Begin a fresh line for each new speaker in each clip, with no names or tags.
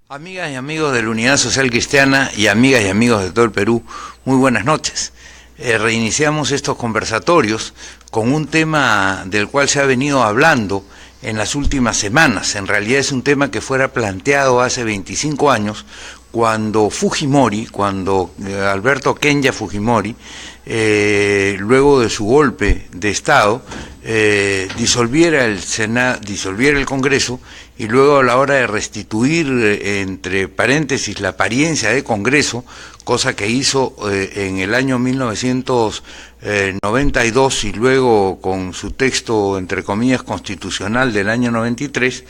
Amigas y amigos de la Unidad Social Cristiana y amigas y amigos de todo el Perú, muy buenas noches. Reiniciamos estos conversatorios con un tema del cual se ha venido hablando en las últimas semanas. En realidad es un tema que fuera planteado hace 25 años cuando Alberto Kenya Fujimori, luego de su golpe de Estado, disolviera el Congreso, y luego a la hora de restituir, entre paréntesis, la apariencia de Congreso, cosa que hizo en el año 1992 y luego con su texto, entre comillas, constitucional del año 93,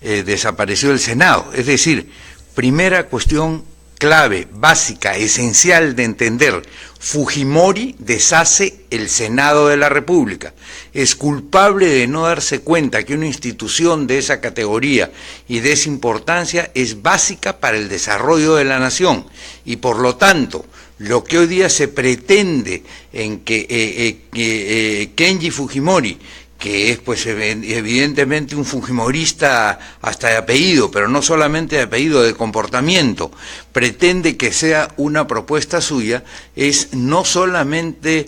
desapareció el Senado. Es decir, primera cuestión clave, básica, esencial de entender: Fujimori deshace el Senado de la República. Es culpable de no darse cuenta que una institución de esa categoría y de esa importancia es básica para el desarrollo de la nación, y por lo tanto lo que hoy día se pretende en que Kenji Fujimori, que es pues evidentemente un fujimorista hasta de apellido, pero no solamente de apellido, de comportamiento, pretende que sea una propuesta suya, es no solamente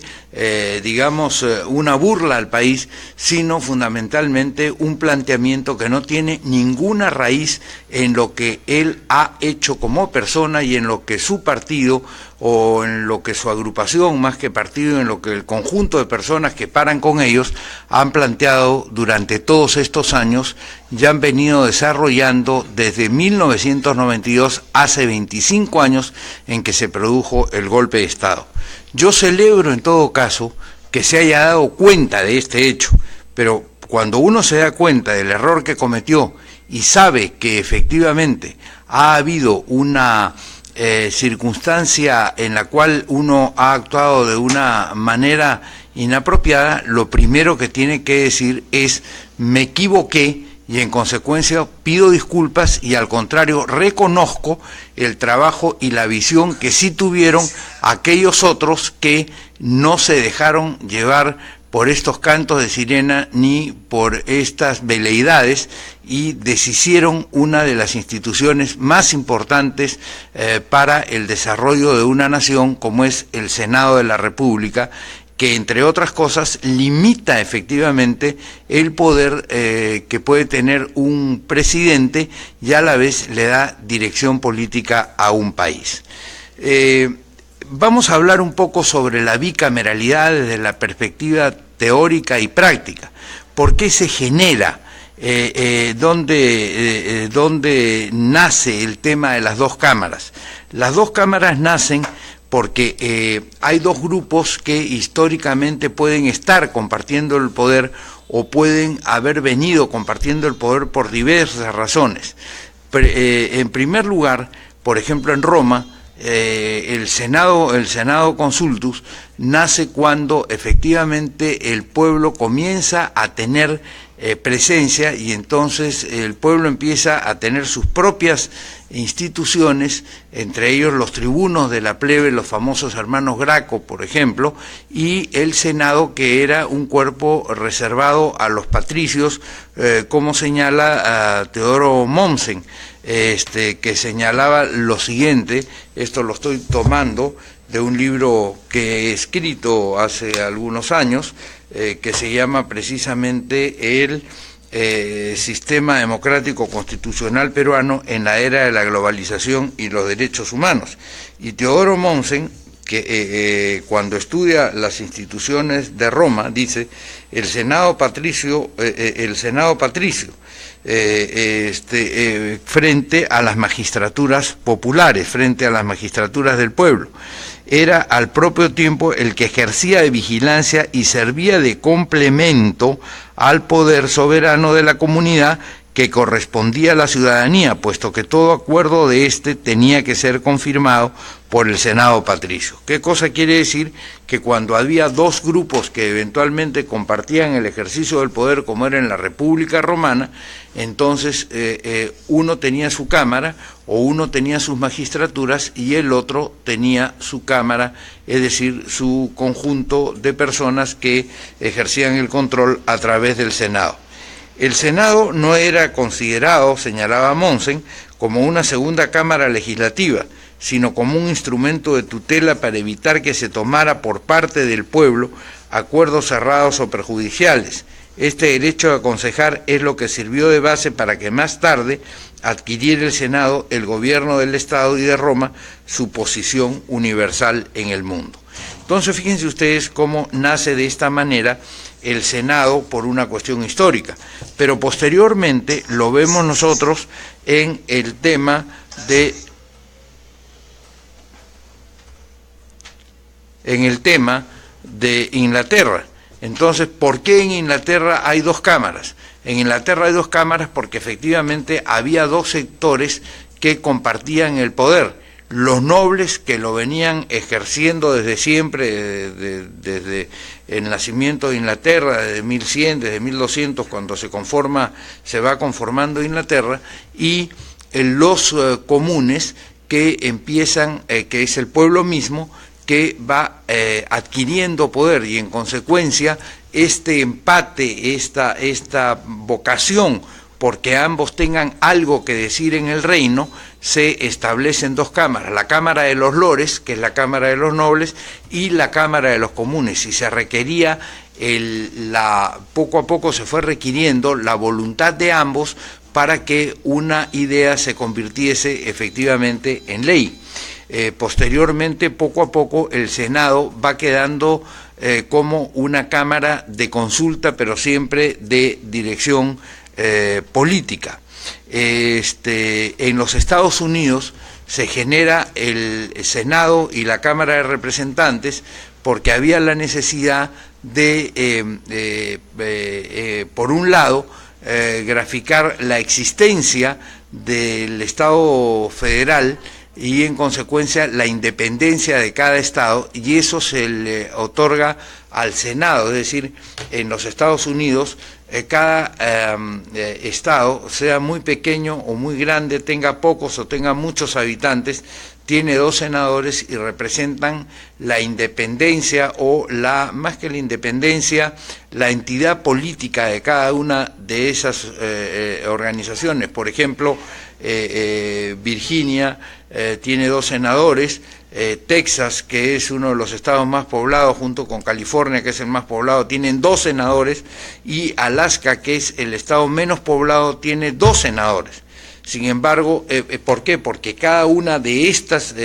una burla al país, sino fundamentalmente un planteamiento que no tiene ninguna raíz en lo que él ha hecho como persona y en lo que su partido, o en lo que su agrupación, más que partido, en lo que el conjunto de personas que paran con ellos han planteado durante todos estos años, ya han venido desarrollando desde 1992, hace 25 años en que se produjo el golpe de Estado. Yo celebro en todo caso que se haya dado cuenta de este hecho, pero cuando uno se da cuenta del error que cometió y sabe que efectivamente ha habido una circunstancia en la cual uno ha actuado de una manera inapropiada, lo primero que tiene que decir es: me equivoqué, y en consecuencia pido disculpas, y al contrario reconozco el trabajo y la visión que sí tuvieron aquellos otros que no se dejaron llevar por estos cantos de sirena ni por estas veleidades, y deshicieron una de las instituciones más importantes para el desarrollo de una nación, como es el Senado de la República, que entre otras cosas limita efectivamente el poder que puede tener un presidente, y a la vez le da dirección política a un país. Vamos a hablar un poco sobre la bicameralidad desde la perspectiva teórica y práctica. ¿Por qué se genera? ¿Dónde nace el tema de las dos cámaras? Las dos cámaras nacen porque hay dos grupos que históricamente pueden estar compartiendo el poder, o pueden haber venido compartiendo el poder por diversas razones. En primer lugar, por ejemplo, en Roma, el Senado Consultus nace cuando efectivamente el pueblo comienza a tener presencia, y entonces el pueblo empieza a tener sus propias instituciones, entre ellos los tribunos de la plebe, los famosos hermanos Graco, por ejemplo, y el Senado, que era un cuerpo reservado a los patricios, como señala Teodoro Mommsen, que señalaba lo siguiente. Esto lo estoy tomando de un libro que he escrito hace algunos años, que se llama precisamente el Sistema Democrático Constitucional Peruano en la Era de la Globalización y los Derechos Humanos. Y Teodoro Mommsen, que cuando estudia las instituciones de Roma, dice: el Senado patricio, frente a las magistraturas populares, frente a las magistraturas del pueblo, era al propio tiempo el que ejercía de vigilancia y servía de complemento al poder soberano de la comunidad, que correspondía a la ciudadanía, puesto que todo acuerdo de éste tenía que ser confirmado por el Senado patricio. ¿Qué cosa quiere decir? Que cuando había dos grupos que eventualmente compartían el ejercicio del poder, como era en la República Romana, entonces uno tenía su cámara, o uno tenía sus magistraturas, y el otro tenía su cámara, es decir, su conjunto de personas que ejercían el control a través del Senado. El Senado no era considerado, señalaba Mommsen, como una segunda cámara legislativa, sino como un instrumento de tutela para evitar que se tomara por parte del pueblo acuerdos cerrados o perjudiciales. Este derecho a aconsejar es lo que sirvió de base para que más tarde adquiriera el Senado, el gobierno del Estado y de Roma, su posición universal en el mundo. Entonces, fíjense ustedes cómo nace de esta manera el Senado por una cuestión histórica, pero posteriormente lo vemos nosotros en el tema de Inglaterra. Entonces, ¿por qué en Inglaterra hay dos cámaras? En Inglaterra hay dos cámaras porque efectivamente había dos sectores que compartían el poder. Los nobles, que lo venían ejerciendo desde siempre, desde el nacimiento de Inglaterra, desde 1100, desde 1200, cuando se va conformando Inglaterra, y los comunes, que empiezan, que es el pueblo mismo, que va adquiriendo poder, y en consecuencia este empate, esta vocación porque ambos tengan algo que decir en el reino, se establecen dos cámaras: la Cámara de los Lores, que es la Cámara de los Nobles, y la Cámara de los Comunes, y se requería poco a poco se fue requiriendo la voluntad de ambos para que una idea se convirtiese efectivamente en ley. Posteriormente, poco a poco, el Senado va quedando como una cámara de consulta, pero siempre de dirección política. En los Estados Unidos se genera el Senado y la Cámara de Representantes porque había la necesidad de, por un lado, graficar la existencia del Estado federal y en consecuencia la independencia de cada estado, y eso se le otorga al Senado. Es decir, en los Estados Unidos cada estado, sea muy pequeño o muy grande, tenga pocos o tenga muchos habitantes, tiene dos senadores y representan la independencia, o más que la independencia, la entidad política de cada una de esas organizaciones. Por ejemplo, Virginia tiene dos senadores, Texas, que es uno de los estados más poblados, junto con California, que es el más poblado, tienen dos senadores, y Alaska, que es el estado menos poblado, tiene dos senadores. Sin embargo, ¿por qué? Porque cada una de estas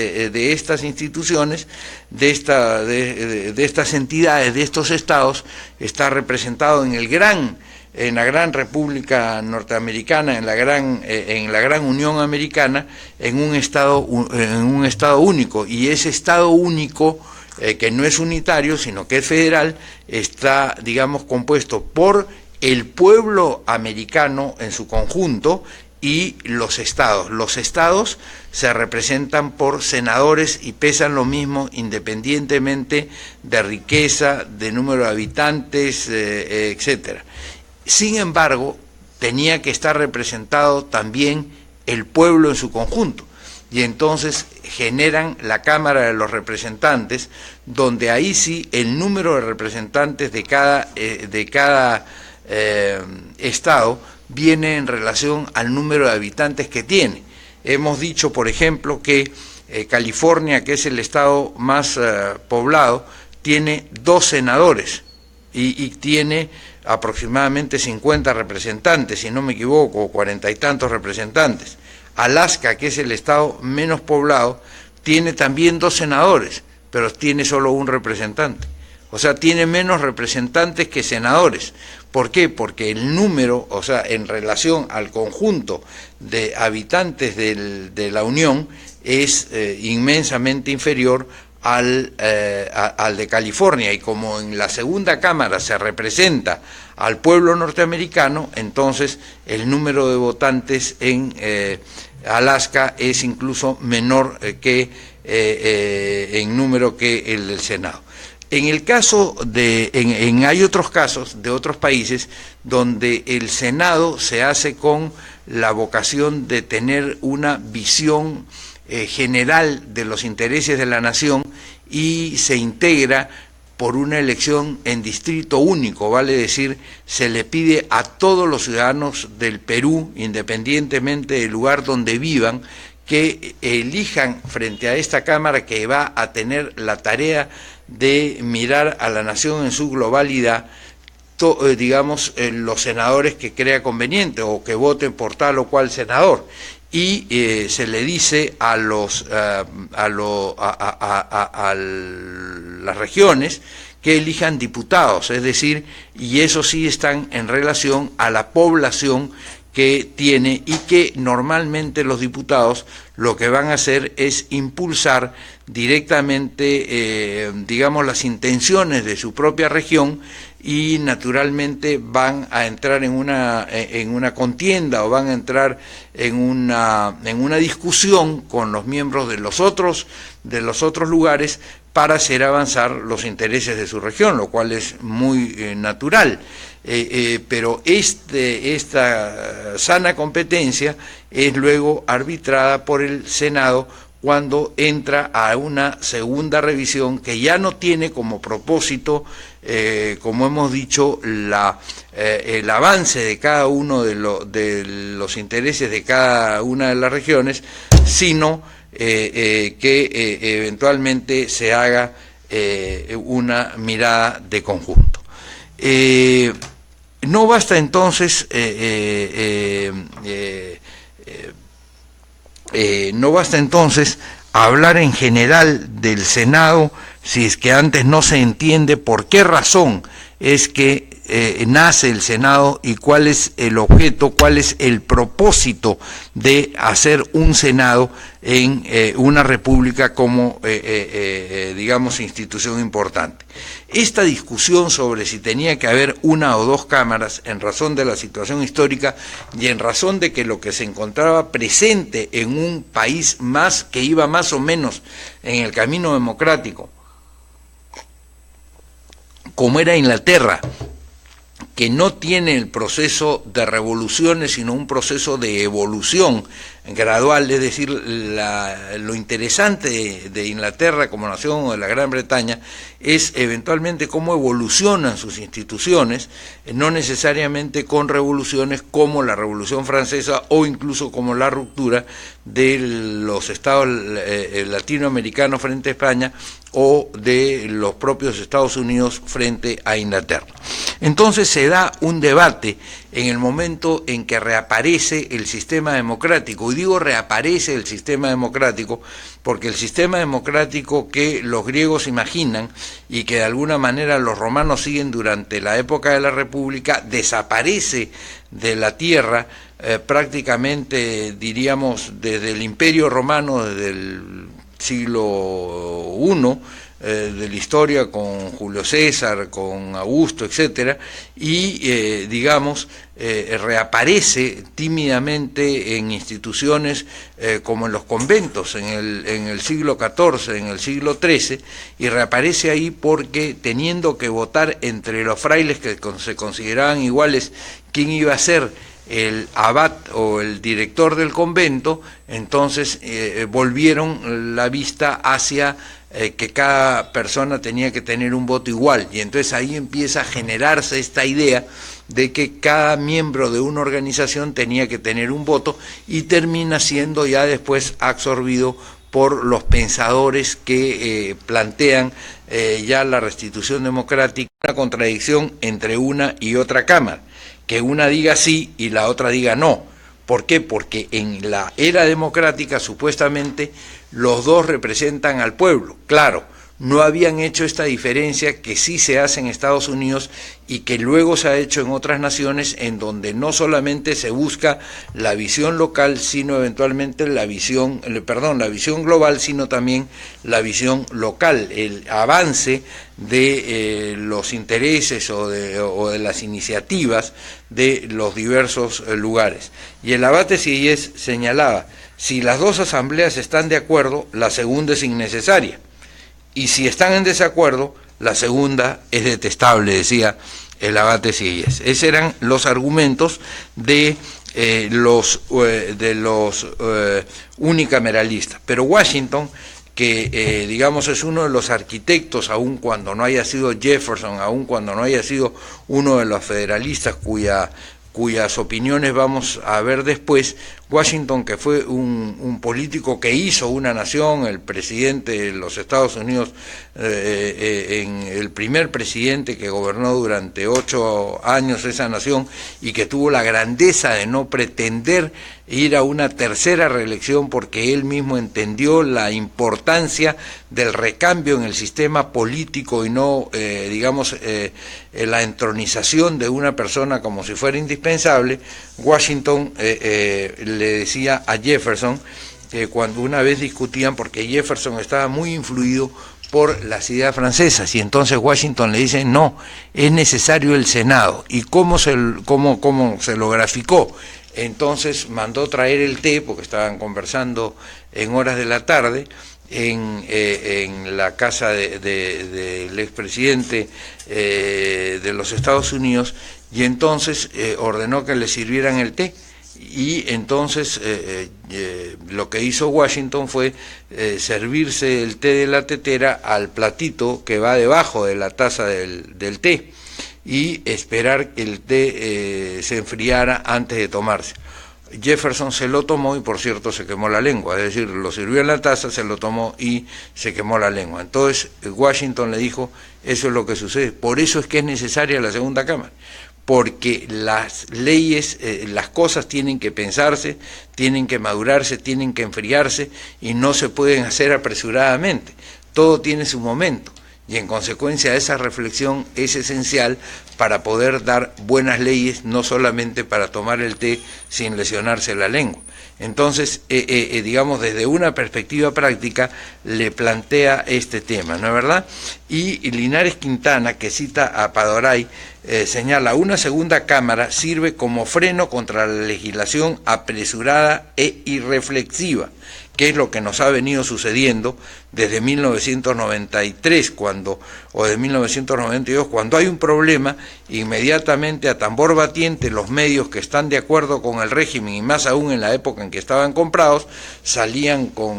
instituciones, de estas entidades, de estos estados, está representado en la gran República Norteamericana, en la gran Unión Americana, en un estado único, y ese estado único, que no es unitario, sino que es federal, está, digamos, compuesto por el pueblo americano en su conjunto y los estados. Los estados se representan por senadores y pesan lo mismo independientemente de riqueza, de número de habitantes, etcétera. Sin embargo, tenía que estar representado también el pueblo en su conjunto, y entonces generan la Cámara de los Representantes, donde ahí sí el número de representantes de cada estado viene en relación al número de habitantes que tiene. Hemos dicho, por ejemplo, que California, que es el estado más poblado, tiene dos senadores y tiene aproximadamente 50 representantes, si no me equivoco, 40 y tantos representantes. Alaska, que es el estado menos poblado, tiene también dos senadores, pero tiene solo un representante. O sea, tiene menos representantes que senadores. ¿Por qué? Porque el número, o sea, en relación al conjunto de habitantes de la Unión, es inmensamente inferior al de California, y como en la segunda cámara se representa al pueblo norteamericano, entonces el número de votantes en Alaska es incluso menor en número que el del Senado. En el caso hay otros casos de otros países donde el Senado se hace con la vocación de tener una visión general de los intereses de la nación, y se integra por una elección en distrito único, vale decir, se le pide a todos los ciudadanos del Perú, independientemente del lugar donde vivan, que elijan frente a esta Cámara que va a tener la tarea de mirar a la nación en su globalidad, digamos, los senadores que crea conveniente o que voten por tal o cual senador. Y se le dice a las regiones que elijan diputados, es decir, y eso sí están en relación a la población que tiene, y que normalmente los diputados lo que van a hacer es impulsar directamente, digamos, las intenciones de su propia región, y naturalmente van a entrar en una contienda, o van a entrar en una discusión con los miembros de los otros lugares para hacer avanzar los intereses de su región, lo cual es muy natural. Pero esta sana competencia es luego arbitrada por el Senado cuando entra a una segunda revisión que ya no tiene como propósito, como hemos dicho, el avance de cada uno de los intereses de cada una de las regiones, sino que eventualmente se haga una mirada de conjunto. No basta entonces hablar en general del Senado si es que antes no se entiende por qué razón es que nace el Senado y cuál es el objeto, cuál es el propósito de hacer un Senado en una república como, digamos, institución importante. Esta discusión sobre si tenía que haber una o dos cámaras en razón de la situación histórica y en razón de que lo que se encontraba presente en un país que iba más o menos en el camino democrático, como era Inglaterra, que no tiene el proceso de revoluciones, sino un proceso de evolución gradual, es decir, lo interesante de Inglaterra como nación, o de la Gran Bretaña, es eventualmente cómo evolucionan sus instituciones, no necesariamente con revoluciones como la Revolución Francesa o incluso como la ruptura de los estados latinoamericanos frente a España, o de los propios Estados Unidos frente a Inglaterra. Entonces se da un debate en el momento en que reaparece el sistema democrático, y digo reaparece el sistema democrático porque el sistema democrático que los griegos imaginan y que de alguna manera los romanos siguen durante la época de la República, desaparece de la tierra prácticamente, diríamos, desde el Imperio Romano, desde el siglo I de la historia, con Julio César, con Augusto, etcétera, y digamos, reaparece tímidamente en instituciones como en los conventos en el siglo XIV, en el siglo XIII, y reaparece ahí porque, teniendo que votar entre los frailes que se consideraban iguales quién iba a ser el abad o el director del convento, entonces volvieron la vista hacia que cada persona tenía que tener un voto igual, y entonces ahí empieza a generarse esta idea de que cada miembro de una organización tenía que tener un voto, y termina siendo ya después absorbido por los pensadores que plantean ya la restitución democrática, una contradicción entre una y otra cámara, que una diga sí y la otra diga no. ¿Por qué? Porque en la era democrática supuestamente los dos representan al pueblo. Claro, no habían hecho esta diferencia que sí se hace en Estados Unidos y que luego se ha hecho en otras naciones, en donde no solamente se busca la visión local, sino eventualmente la visión global, sino también la visión local, el avance de los intereses o de las iniciativas de los diversos lugares. Y el abate Sieyès señalaba: si las dos asambleas están de acuerdo, la segunda es innecesaria, y si están en desacuerdo, la segunda es detestable, decía el abate Sieyès. Esos eran los argumentos de los unicameralistas. Pero Washington, que digamos es uno de los arquitectos, aun cuando no haya sido Jefferson, aun cuando no haya sido uno de los federalistas cuyas opiniones vamos a ver después. Washington, que fue un político que hizo una nación, el presidente de los Estados Unidos, el primer presidente que gobernó durante 8 años esa nación y que tuvo la grandeza de no pretender ir a una tercera reelección porque él mismo entendió la importancia del recambio en el sistema político y no, la entronización de una persona como si fuera indispensable. Washington le decía a Jefferson, cuando una vez discutían, porque Jefferson estaba muy influido por las ideas francesas, y entonces Washington le dice, no, es necesario el Senado. ¿Y cómo se lo graficó? Entonces mandó traer el té, porque estaban conversando en horas de la tarde, en la casa del expresidente de los Estados Unidos, y entonces ordenó que le sirvieran el té. Y entonces lo que hizo Washington fue servirse el té de la tetera al platito que va debajo de la taza del té y esperar que el té se enfriara antes de tomarse. Jefferson se lo tomó y, por cierto, se quemó la lengua, es decir, lo sirvió en la taza, se lo tomó y se quemó la lengua. Entonces Washington le dijo, eso es lo que sucede, por eso es que es necesaria la segunda cámara, porque las leyes, las cosas tienen que pensarse, tienen que madurarse, tienen que enfriarse y no se pueden hacer apresuradamente, todo tiene su momento. Y en consecuencia esa reflexión es esencial para poder dar buenas leyes, no solamente para tomar el té sin lesionarse la lengua. Entonces, digamos, desde una perspectiva práctica le plantea este tema, ¿no es verdad? Y Linares Quintana, que cita a Padoray, señala, una segunda cámara sirve como freno contra la legislación apresurada e irreflexiva, que es lo que nos ha venido sucediendo desde 1993, o de 1992, cuando hay un problema, inmediatamente a tambor batiente los medios que están de acuerdo con el régimen, y más aún en la época en que estaban comprados, salían con,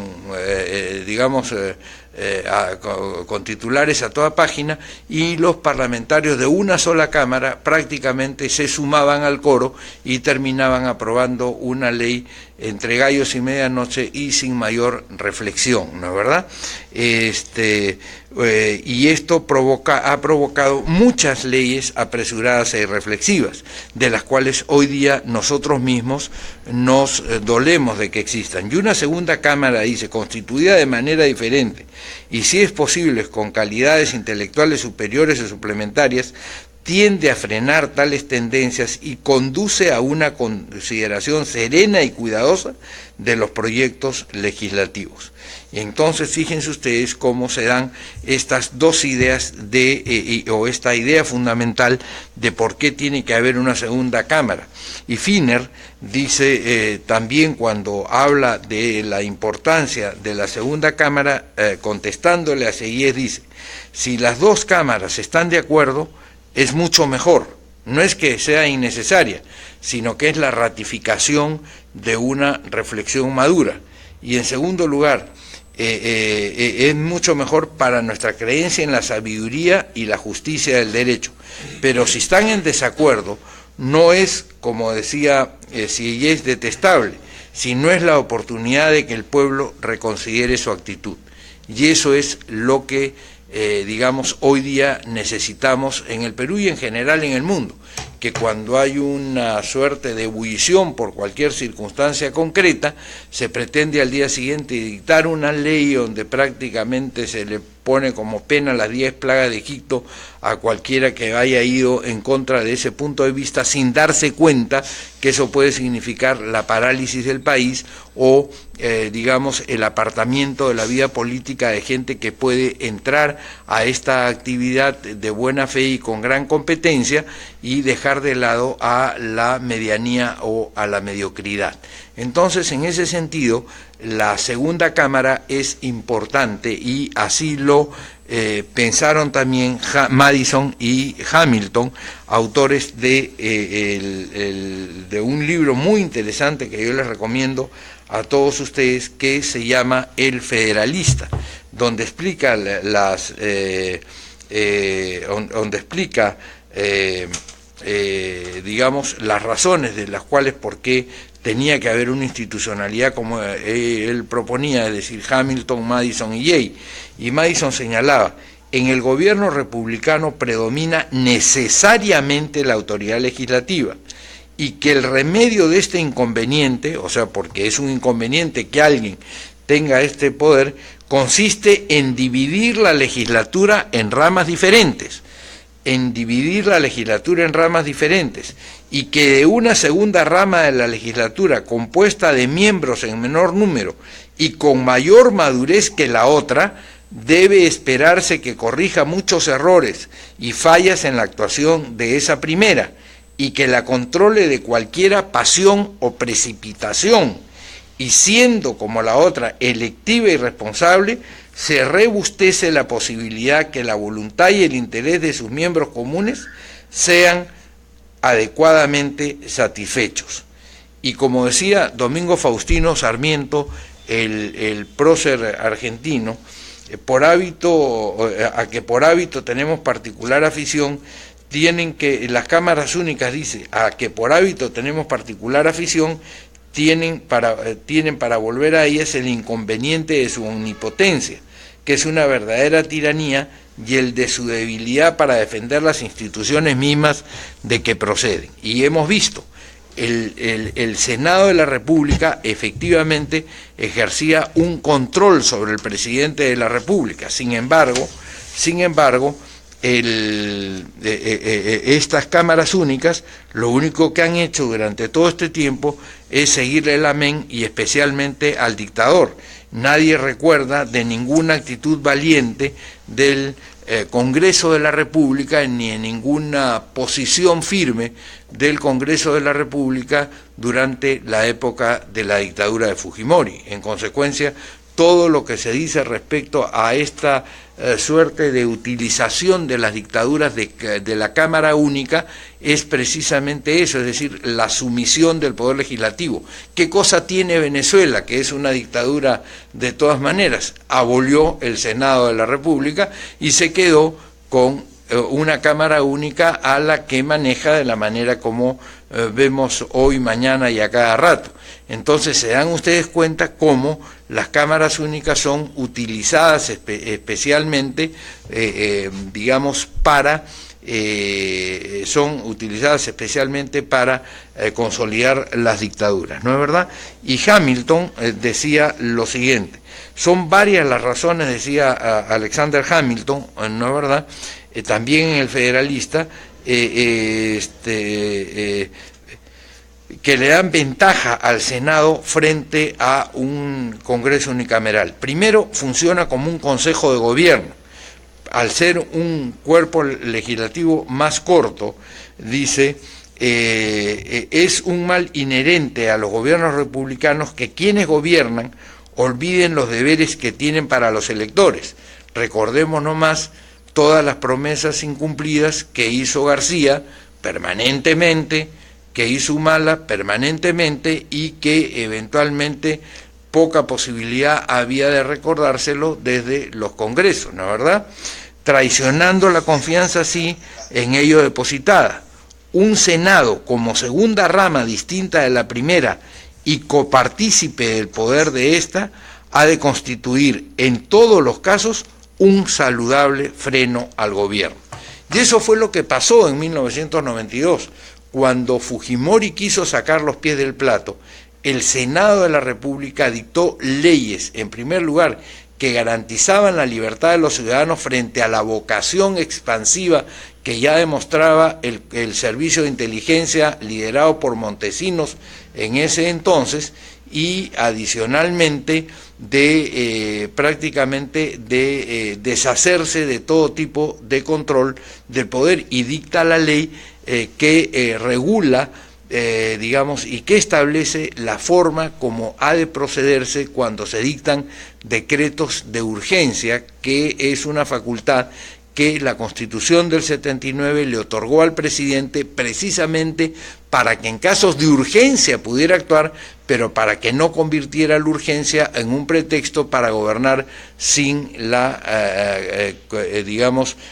con titulares a toda página, y los parlamentarios de una sola cámara prácticamente se sumaban al coro y terminaban aprobando una ley entre gallos y medianoche y sin mayor reflexión, ¿no es verdad? Y esto ha provocado muchas leyes apresuradas e irreflexivas, de las cuales hoy día nosotros mismos nos dolemos de que existan. Y una segunda cámara, dice, constituida de manera diferente, y si es posible con calidades intelectuales superiores o suplementarias, tiende a frenar tales tendencias y conduce a una consideración serena y cuidadosa de los proyectos legislativos. Y entonces fíjense ustedes cómo se dan estas dos ideas o esta idea fundamental de por qué tiene que haber una segunda cámara. Y Finner dice también, cuando habla de la importancia de la segunda cámara, contestándole a Seguíes, dice, si las dos cámaras están de acuerdo, es mucho mejor, no es que sea innecesaria, sino que es la ratificación de una reflexión madura. Y en segundo lugar, es mucho mejor para nuestra creencia en la sabiduría y la justicia del derecho. Pero si están en desacuerdo, no es, como decía Sieyès, detestable, sino es la oportunidad de que el pueblo reconsidere su actitud. Y eso es lo que hoy día necesitamos en el Perú y en general en el mundo, que cuando hay una suerte de ebullición por cualquier circunstancia concreta, se pretende al día siguiente dictar una ley donde prácticamente se le pone como pena las 10 plagas de Egipto a cualquiera que haya ido en contra de ese punto de vista, sin darse cuenta que eso puede significar la parálisis del país o, el apartamiento de la vida política de gente que puede entrar a esta actividad de buena fe y con gran competencia y dejar de lado a la medianía o a la mediocridad. Entonces, en ese sentido, la segunda cámara es importante y así lo pensaron también Madison y Hamilton, autores de un libro muy interesante que yo les recomiendo a todos ustedes, que se llama El Federalista, donde explica digamos, las razones de las cuales por qué tenía que haber una institucionalidad como él proponía, es decir, Hamilton, Madison y Jay. Y Madison señalaba: en el gobierno republicano predomina necesariamente la autoridad legislativa, y que el remedio de este inconveniente, o sea, porque es un inconveniente que alguien tenga este poder, consiste en dividir la legislatura en ramas diferentes, y que de una segunda rama de la legislatura, compuesta de miembros en menor número y con mayor madurez que la otra, debe esperarse que corrija muchos errores y fallas en la actuación de esa primera, y que la controle de cualquiera pasión o precipitación, y siendo como la otra electiva y responsable, se rebustece la posibilidad que la voluntad y el interés de sus miembros comunes sean adecuadamente satisfechos. Y como decía Domingo Faustino Sarmiento, el prócer argentino, por hábito tenemos particular afición, las cámaras únicas, dice, a que por hábito tenemos particular afición, tienen para volver a ellas el inconveniente de su omnipotencia, que es una verdadera tiranía, y el de su debilidad para defender las instituciones mismas de que proceden. Y hemos visto, el Senado de la República efectivamente ejercía un control sobre el presidente de la República. Sin embargo, estas cámaras únicas lo único que han hecho durante todo este tiempo es seguirle el amén, y especialmente al dictador. Nadie recuerda de ninguna actitud valiente del Congreso de la República, ni en ninguna posición firme del Congreso de la República durante la época de la dictadura de Fujimori. En consecuencia, todo lo que se dice respecto a esta suerte de utilización de las dictaduras de la Cámara Única es precisamente eso, es decir, la sumisión del Poder Legislativo. ¿Qué cosa tiene Venezuela, que es una dictadura de todas maneras? Abolió el Senado de la República y se quedó con una Cámara Única a la que maneja de la manera como vemos hoy, mañana y a cada rato. Entonces se dan ustedes cuenta cómo las cámaras únicas son utilizadas especialmente, para consolidar las dictaduras, ¿no es verdad? Y Hamilton decía lo siguiente: son varias las razones, decía Alexander Hamilton, ¿no es verdad?, también en El Federalista, que le dan ventaja al Senado frente a un Congreso unicameral. Primero, funciona como un consejo de gobierno. Al ser un cuerpo legislativo más corto, dice, es un mal inherente a los gobiernos republicanos que quienes gobiernan olviden los deberes que tienen para los electores. Recordemos nomás todas las promesas incumplidas que hizo García permanentemente, que hizo Humala permanentemente, y que eventualmente poca posibilidad había de recordárselo desde los congresos, ¿no es verdad? Traicionando la confianza así en ello depositada. Un Senado como segunda rama distinta de la primera y copartícipe del poder de esta, ha de constituir en todos los casos un saludable freno al gobierno. Y eso fue lo que pasó en 1992, cuando Fujimori quiso sacar los pies del plato. El Senado de la República dictó leyes, en primer lugar, que garantizaban la libertad de los ciudadanos frente a la vocación expansiva que ya demostraba el servicio de inteligencia liderado por Montesinos en ese entonces, y adicionalmente prácticamente deshacerse de todo tipo de control del poder, y dicta la ley que regula, y que establece la forma como ha de procederse cuando se dictan decretos de urgencia, que es una facultad que la Constitución del 79 le otorgó al presidente precisamente para que en casos de urgencia pudiera actuar, pero para que no convirtiera la urgencia en un pretexto para gobernar sin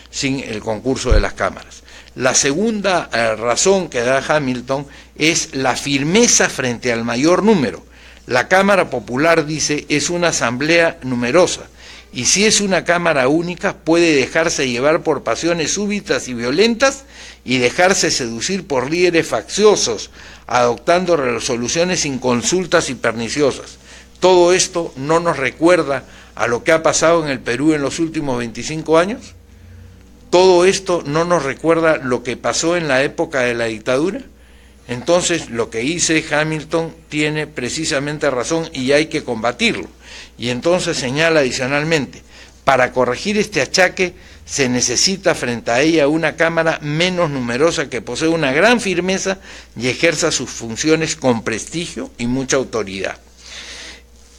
sin el concurso de las cámaras. La segunda razón que da Hamilton es la firmeza frente al mayor número. La Cámara Popular, dice, es una asamblea numerosa, y si es una cámara única puede dejarse llevar por pasiones súbitas y violentas y dejarse seducir por líderes facciosos, adoptando resoluciones inconsultas y perniciosas. ¿Todo esto no nos recuerda a lo que ha pasado en el Perú en los últimos 25 años? ¿Todo esto no nos recuerda lo que pasó en la época de la dictadura? Entonces, lo que dice Hamilton tiene precisamente razón y hay que combatirlo. Y entonces señala adicionalmente, para corregir este achaque se necesita frente a ella una Cámara menos numerosa que posee una gran firmeza y ejerza sus funciones con prestigio y mucha autoridad.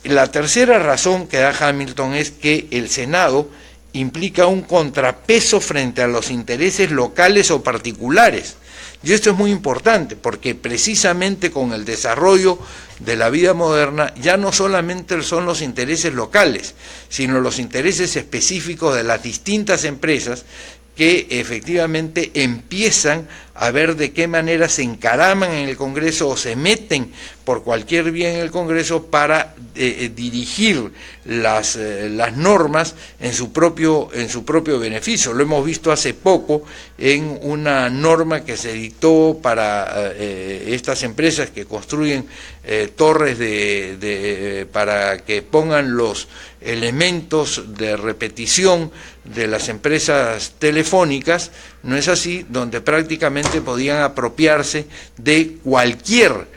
La tercera razón que da Hamilton es que el Senado implica un contrapeso frente a los intereses locales o particulares. Y esto es muy importante porque precisamente con el desarrollo de la vida moderna ya no solamente son los intereses locales, sino los intereses específicos de las distintas empresas que efectivamente empiezan a ver de qué manera se encaraman en el Congreso o se meten por cualquier vía en el Congreso para dirigir las normas en su propio beneficio. Lo hemos visto hace poco en una norma que se dictó para estas empresas que construyen torres para que pongan los elementos de repetición de las empresas telefónicas, ¿no es así?, donde prácticamente podían apropiarse de cualquier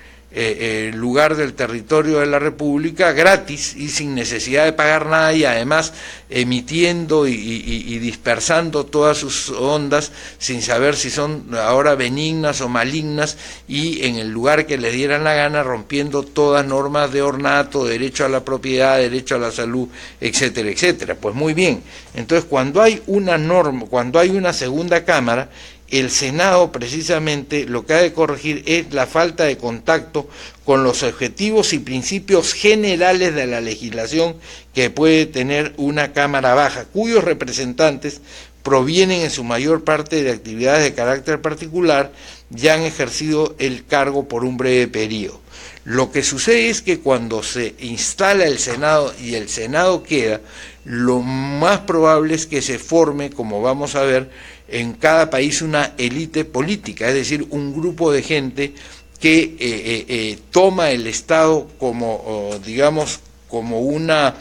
lugar del territorio de la República gratis y sin necesidad de pagar nada, y además emitiendo y dispersando todas sus ondas sin saber si son ahora benignas o malignas, y en el lugar que les dieran la gana, rompiendo todas normas de ornato, derecho a la propiedad, derecho a la salud, etcétera, etcétera. Pues muy bien, entonces cuando hay una norma, cuando hay una segunda cámara, el Senado precisamente lo que ha de corregir es la falta de contacto con los objetivos y principios generales de la legislación que puede tener una Cámara baja, cuyos representantes provienen en su mayor parte de actividades de carácter particular y han ejercido el cargo por un breve periodo. Lo que sucede es que cuando se instala el Senado y el Senado queda, lo más probable es que se forme, como vamos a ver, en cada país una élite política, es decir, un grupo de gente que toma el Estado como, digamos, como una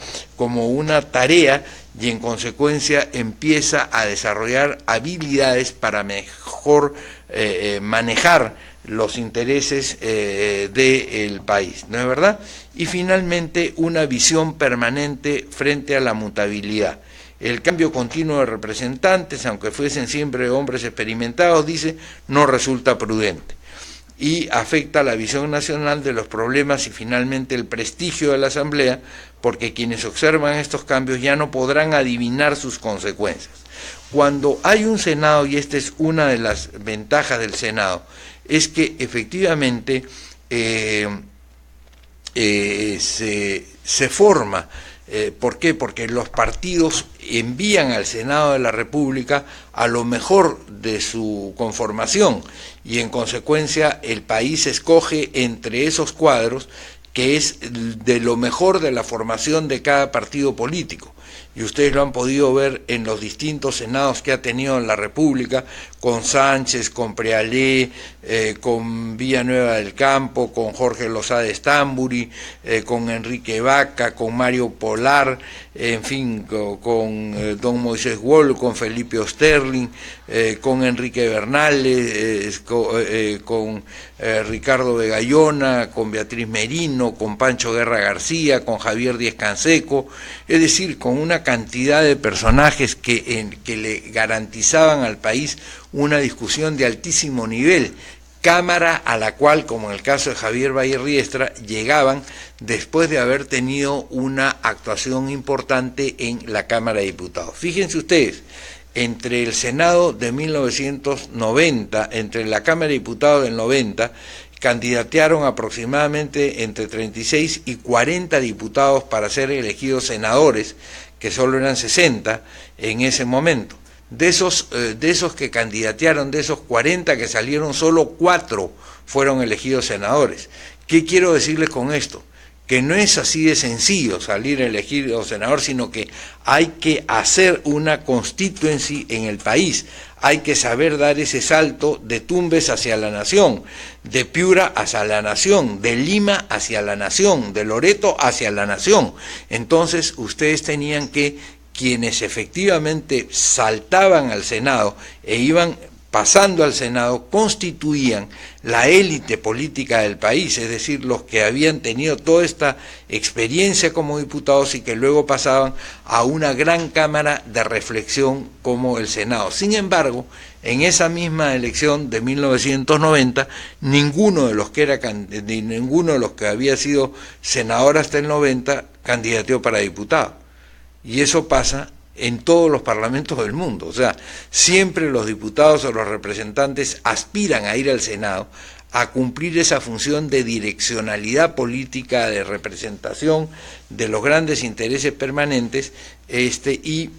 tarea, y en consecuencia empieza a desarrollar habilidades para mejor manejar los intereses del país, ¿no es verdad? Y finalmente una visión permanente frente a la mutabilidad. El cambio continuo de representantes, aunque fuesen siempre hombres experimentados, dice, no resulta prudente y afecta la visión nacional de los problemas y finalmente el prestigio de la Asamblea, porque quienes observan estos cambios ya no podrán adivinar sus consecuencias. Cuando hay un Senado, y esta es una de las ventajas del Senado, es que efectivamente se forma. ¿Por qué? Porque los partidos envían al Senado de la República a lo mejor de su conformación y en consecuencia el país escoge entre esos cuadros que es de lo mejor de la formación de cada partido político. Y ustedes lo han podido ver en los distintos senados que ha tenido en la República, con Sánchez, con Prealé, con Villanueva del Campo, con Jorge Lozada Estamburi, con Enrique Vaca, con Mario Polar, en fin, con don Moisés Wall, con Felipe Osterling, con Enrique Bernales, con Ricardo Begallona, con Beatriz Merino, con Pancho Guerra García, con Javier Díez Canseco, es decir, con una cantidad de personajes que le garantizaban al país una discusión de altísimo nivel, cámara a la cual, como en el caso de Javier Valle Riestra, llegaban después de haber tenido una actuación importante en la Cámara de Diputados. Fíjense ustedes, entre el Senado de 1990, entre la Cámara de Diputados del 90, candidatearon aproximadamente entre 36 y 40 diputados para ser elegidos senadores, que solo eran 60 en ese momento. De esos que candidatearon, de esos 40 que salieron, solo 4 fueron elegidos senadores. ¿Qué quiero decirles con esto? Que no es así de sencillo salir elegido senador, sino que hay que hacer una constituency en el país, hay que saber dar ese salto de Tumbes hacia la nación, de Piura hacia la nación, de Lima hacia la nación, de Loreto hacia la nación. Entonces ustedes tenían que, quienes efectivamente saltaban al Senado e iban pasando al Senado, constituían la élite política del país, es decir, los que habían tenido toda esta experiencia como diputados y que luego pasaban a una gran cámara de reflexión como el Senado. Sin embargo, en esa misma elección de 1990, ninguno de los que había sido senador hasta el 90 candidateó para diputado. Y eso pasa en todos los parlamentos del mundo. O sea, siempre los diputados o los representantes aspiran a ir al Senado a cumplir esa función de direccionalidad política, de representación de los grandes intereses permanentes,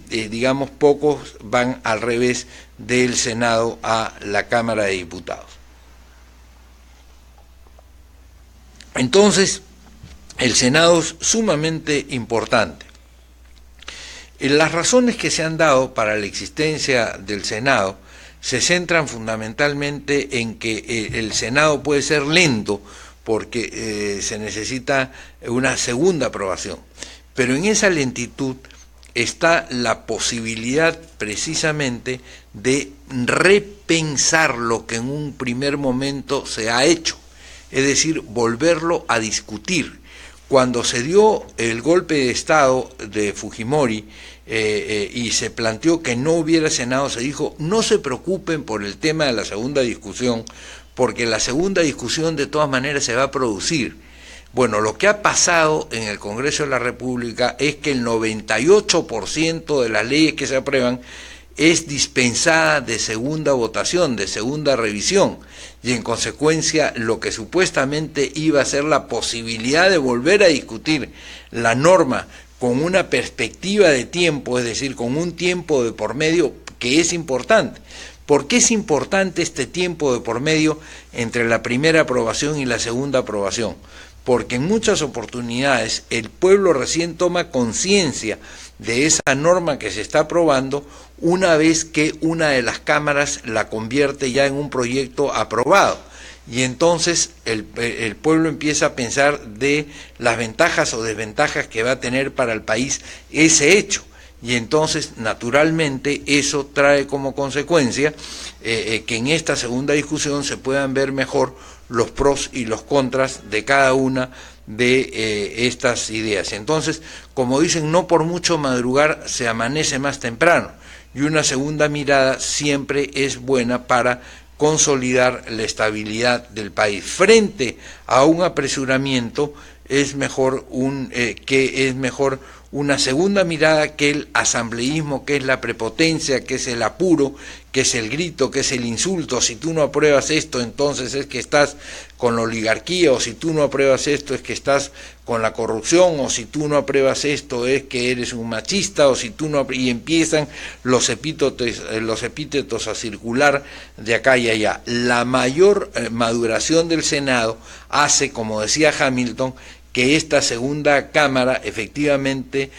digamos, pocos van al revés del Senado a la Cámara de Diputados. Entonces, el Senado es sumamente importante. Las razones que se han dado para la existencia del Senado se centran fundamentalmente en que el Senado puede ser lento porque se necesita una segunda aprobación, pero en esa lentitud está la posibilidad precisamente de repensar lo que en un primer momento se ha hecho, es decir, volverlo a discutir. Cuando se dio el golpe de Estado de Fujimori y se planteó que no hubiera Senado, se dijo, no se preocupen por el tema de la segunda discusión, porque la segunda discusión de todas maneras se va a producir. Bueno, lo que ha pasado en el Congreso de la República es que el 98% de las leyes que se aprueban es dispensada de segunda votación, de segunda revisión, y en consecuencia lo que supuestamente iba a ser la posibilidad de volver a discutir la norma con una perspectiva de tiempo, es decir, con un tiempo de por medio que es importante. ¿Por qué es importante este tiempo de por medio entre la primera aprobación y la segunda aprobación? Porque en muchas oportunidades el pueblo recién toma conciencia de esa norma que se está aprobando una vez que una de las cámaras la convierte ya en un proyecto aprobado. Y entonces el pueblo empieza a pensar de las ventajas o desventajas que va a tener para el país ese hecho. Y entonces, naturalmente, eso trae como consecuencia que en esta segunda discusión se puedan ver mejor los pros y los contras de cada una de estas ideas. Entonces, como dicen, no por mucho madrugar se amanece más temprano, y una segunda mirada siempre es buena para consolidar la estabilidad del país. Frente a un apresuramiento es mejor una segunda mirada que el asambleísmo, que es la prepotencia, que es el apuro, que es el grito, que es el insulto. Si tú no apruebas esto, entonces es que estás con la oligarquía, o si tú no apruebas esto es que estás con la corrupción, o si tú no apruebas esto es que eres un machista, o si tú no, y empiezan los epítetos a circular de acá y allá. La mayor maduración del Senado hace, como decía Hamilton, que esta segunda cámara, efectivamente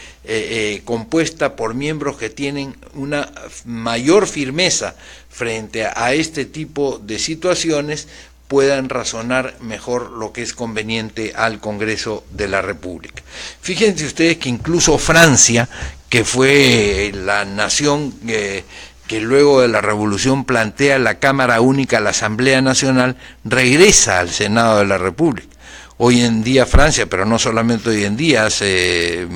compuesta por miembros que tienen una mayor firmeza frente a este tipo de situaciones, puedan razonar mejor lo que es conveniente al Congreso de la República. Fíjense ustedes que incluso Francia, que fue la nación que luego de la Revolución plantea la Cámara Única, la Asamblea Nacional, regresa al Senado de la República. Hoy en día Francia, pero no solamente hoy en día, hace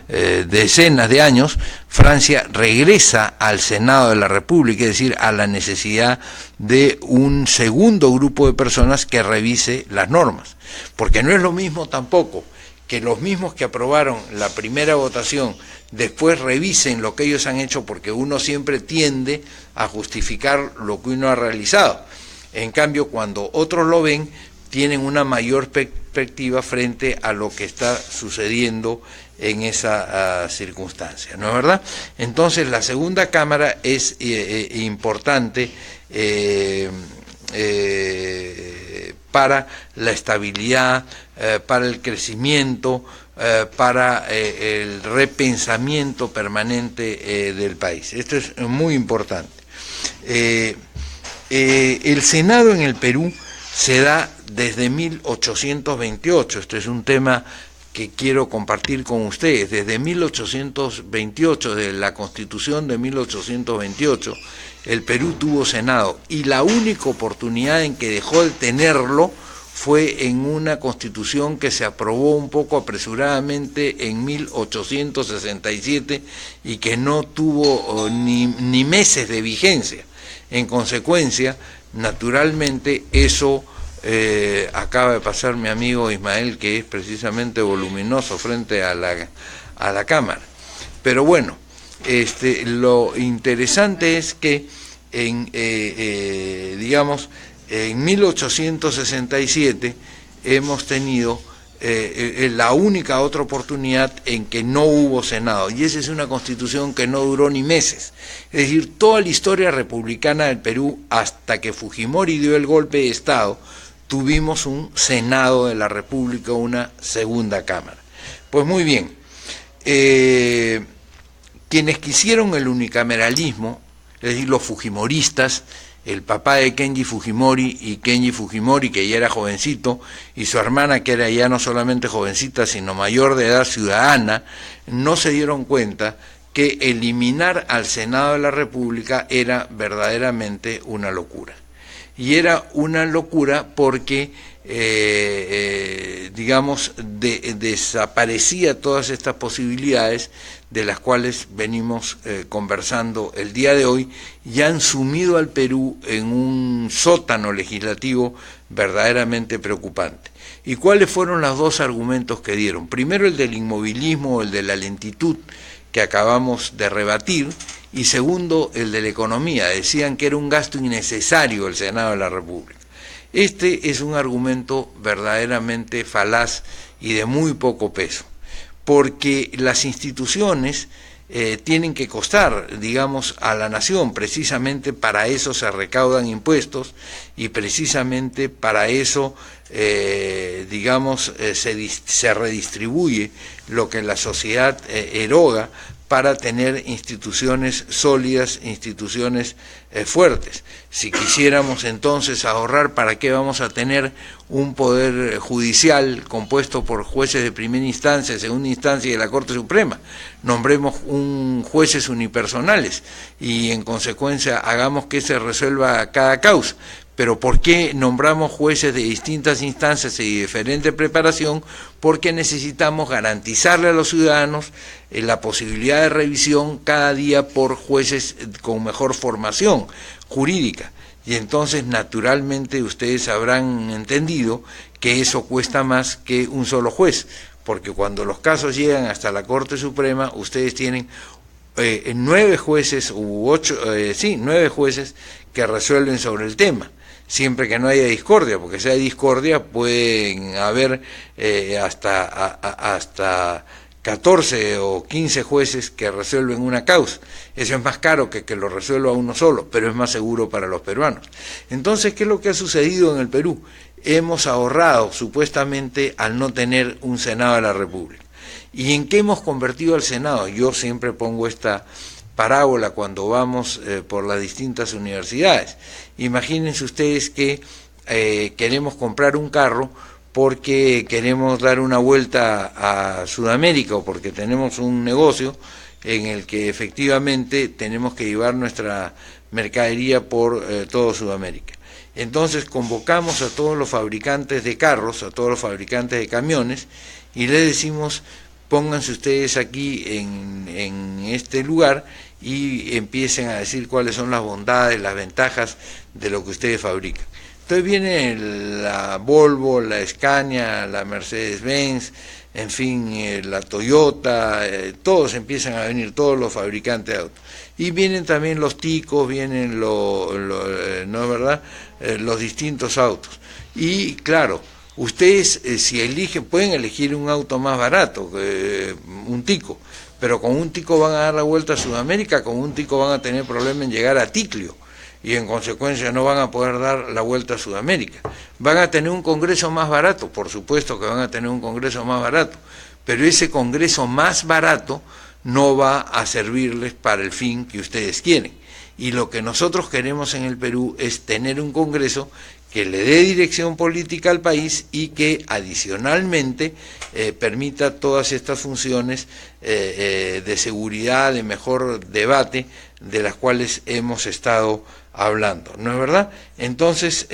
decenas de años, Francia regresa al Senado de la República, es decir, a la necesidad de un segundo grupo de personas que revise las normas. Porque no es lo mismo tampoco que los mismos que aprobaron la primera votación después revisen lo que ellos han hecho, porque uno siempre tiende a justificar lo que uno ha realizado. En cambio, cuando otros lo ven, tienen una mayor perspectiva frente a lo que está sucediendo en esa circunstancia, ¿no es verdad? Entonces, la segunda Cámara es importante para la estabilidad, para el crecimiento, para el repensamiento permanente del país. Esto es muy importante. El Senado en el Perú se da desde 1828, este es un tema que quiero compartir con ustedes. Desde 1828, de la Constitución de 1828, el Perú tuvo Senado, y la única oportunidad en que dejó de tenerlo fue en una Constitución que se aprobó un poco apresuradamente en 1867 y que no tuvo ni meses de vigencia. En consecuencia, naturalmente, eso acaba de pasar mi amigo Ismael, que es precisamente voluminoso frente a la cámara. Pero bueno, lo interesante es que digamos, en 1867 hemos tenido la única otra oportunidad en que no hubo Senado, y esa es una Constitución que no duró ni meses. Es decir, toda la historia republicana del Perú, hasta que Fujimori dio el golpe de Estado, tuvimos un Senado de la República, una segunda Cámara. Pues muy bien, quienes quisieron el unicameralismo, es decir, los fujimoristas, el papá de Kenji Fujimori y Kenji Fujimori, que ya era jovencito, y su hermana, que era ya no solamente jovencita, sino mayor de edad ciudadana, no se dieron cuenta que eliminar al Senado de la República era verdaderamente una locura. Y era una locura porque, digamos, desaparecía todas estas posibilidades de las cuales venimos conversando el día de hoy, y han sumido al Perú en un sótano legislativo verdaderamente preocupante. ¿Y cuáles fueron los dos argumentos que dieron? Primero, el del inmovilismo, el de la lentitud, que acabamos de rebatir, y segundo, el de la economía. Decían que era un gasto innecesario el Senado de la República. Este es un argumento verdaderamente falaz y de muy poco peso, porque las instituciones tienen que costar, digamos, a la nación. Precisamente para eso se recaudan impuestos, y precisamente para eso, digamos, se redistribuye lo que la sociedad eroga, para tener instituciones sólidas, instituciones fuertes. Si quisiéramos entonces ahorrar, ¿para qué vamos a tener un poder judicial compuesto por jueces de primera instancia, segunda instancia y de la Corte Suprema? Nombremos jueces unipersonales y en consecuencia hagamos que se resuelva cada causa. Pero ¿por qué nombramos jueces de distintas instancias y diferente preparación? Porque necesitamos garantizarle a los ciudadanos la posibilidad de revisión cada día por jueces con mejor formación jurídica. Y entonces, naturalmente, ustedes habrán entendido que eso cuesta más que un solo juez, porque cuando los casos llegan hasta la Corte Suprema, ustedes tienen 9 jueces u 9 jueces que resuelven sobre el tema, siempre que no haya discordia, porque si hay discordia pueden haber hasta 14 o 15 jueces que resuelven una causa. Eso es más caro que lo resuelva uno solo, pero es más seguro para los peruanos. Entonces, ¿qué es lo que ha sucedido en el Perú? Hemos ahorrado supuestamente al no tener un Senado de la República. ¿Y en qué hemos convertido al Senado? Yo siempre pongo esta parábola cuando vamos por las distintas universidades. Imagínense ustedes que queremos comprar un carro porque queremos dar una vuelta a Sudamérica, o porque tenemos un negocio en el que efectivamente tenemos que llevar nuestra mercadería por todo Sudamérica. Entonces convocamos a todos los fabricantes de carros, a todos los fabricantes de camiones, y les decimos: pónganse ustedes aquí en este lugar y empiecen a decir cuáles son las bondades, las ventajas de lo que ustedes fabrican. Entonces viene la Volvo, la Scania, la Mercedes-Benz, en fin, la Toyota, todos empiezan a venir, todos los fabricantes de autos. Y vienen también los ticos, vienen ¿no es verdad?, los distintos autos. Y claro, ustedes si eligen, pueden elegir un auto más barato, un tico, pero con un tico van a dar la vuelta a Sudamérica, con un tico van a tener problema en llegar a Ticlio, y en consecuencia no van a poder dar la vuelta a Sudamérica. Van a tener un congreso más barato, por supuesto que van a tener un congreso más barato, pero ese congreso más barato no va a servirles para el fin que ustedes quieren. Y lo que nosotros queremos en el Perú es tener un congreso que le dé dirección política al país y que adicionalmente permita todas estas funciones de seguridad, de mejor debate, de las cuales hemos estado hablando, ¿no es verdad? Entonces,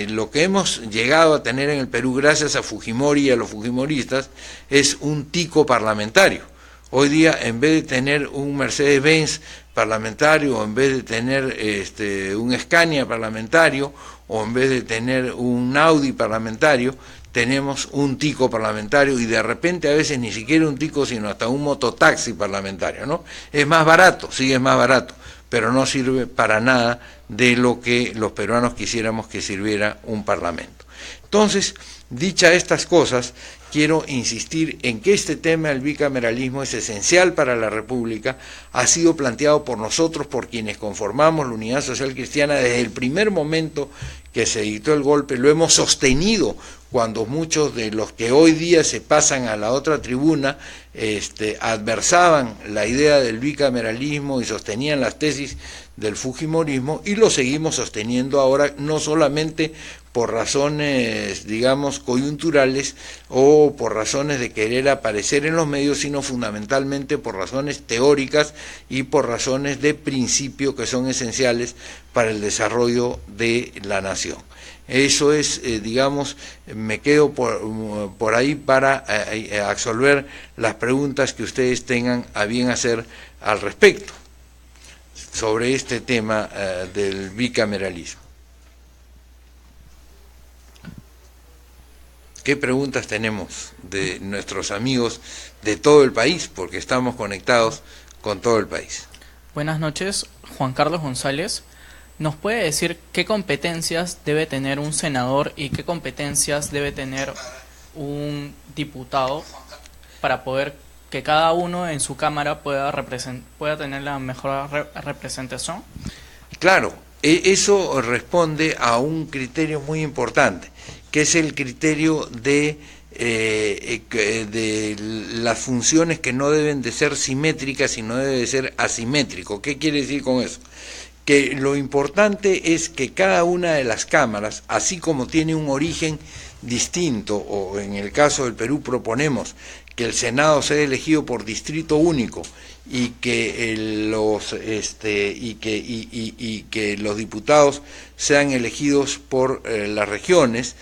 lo que hemos llegado a tener en el Perú, gracias a Fujimori y a los fujimoristas, es un tico parlamentario. Hoy día, en vez de tener un Mercedes-Benz parlamentario, o en vez de tener un Scania parlamentario, o en vez de tener un Audi parlamentario, tenemos un tico parlamentario, y de repente a veces ni siquiera un tico, sino hasta un mototaxi parlamentario, ¿no? Es más barato, sí es más barato, pero no sirve para nada de lo que los peruanos quisiéramos que sirviera un parlamento. Entonces, dichas estas cosas, quiero insistir en que este tema del bicameralismo es esencial para la República, ha sido planteado por nosotros, por quienes conformamos la Unidad Social Cristiana desde el primer momento que se dictó el golpe, lo hemos sostenido cuando muchos de los que hoy día se pasan a la otra tribuna adversaban la idea del bicameralismo y sostenían las tesis del fujimorismo, y lo seguimos sosteniendo ahora, no solamente por razones, digamos, coyunturales o por razones de querer aparecer en los medios, sino fundamentalmente por razones teóricas y por razones de principio que son esenciales para el desarrollo de la nación. Eso es, digamos, me quedo por ahí para absolver las preguntas que ustedes tengan a bien hacer al respecto sobre este tema del bicameralismo. ¿Qué preguntas tenemos de nuestros amigos de todo el país? Porque estamos conectados con todo el país.
Buenas noches, Juan Carlos González. ¿Nos puede decir qué competencias debe tener un senador y qué competencias debe tener un diputado para poder que cada uno en su cámara pueda tener la mejor representación?
Claro, eso responde a un criterio muy importante, que es el criterio de las funciones que no deben de ser simétricas, sino debe de ser asimétrico. ¿Qué quiere decir con eso? Que lo importante es que cada una de las cámaras, así como tiene un origen distinto, o en el caso del Perú proponemos que el Senado sea elegido por distrito único y que los diputados sean elegidos por las regiones,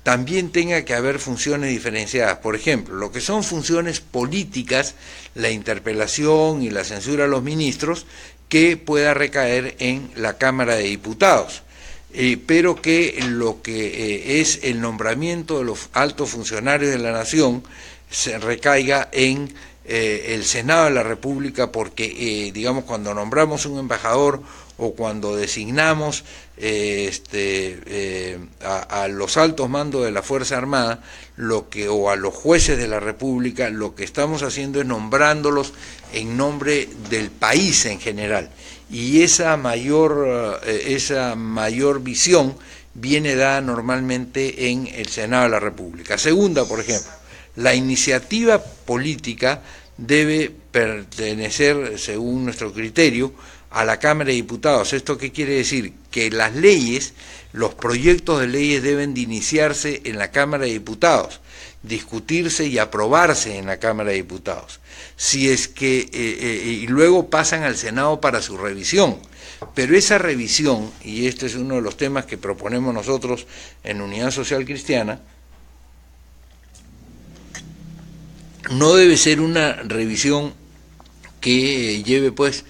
también tenga que haber funciones diferenciadas. Por ejemplo, lo que son funciones políticas, la interpelación y la censura a los ministros, que pueda recaer en la Cámara de Diputados, pero que lo que es el nombramiento de los altos funcionarios de la Nación se recaiga en el Senado de la República, porque digamos, cuando nombramos un embajador o cuando designamos a los altos mandos de la Fuerza Armada, o a los jueces de la República, lo que estamos haciendo es nombrándolos en nombre del país en general, y esa mayor visión viene dada normalmente en el Senado de la República. Segunda, por ejemplo, la iniciativa política debe pertenecer, según nuestro criterio, a la Cámara de Diputados. ¿Esto qué quiere decir? Que las leyes, los proyectos de leyes deben de iniciarse en la Cámara de Diputados, discutirse y aprobarse en la Cámara de Diputados. Si es que y luego pasan al Senado para su revisión. Pero esa revisión, y este es uno de los temas que proponemos nosotros en Unidad Social Cristiana, no debe ser una revisión que lleve pues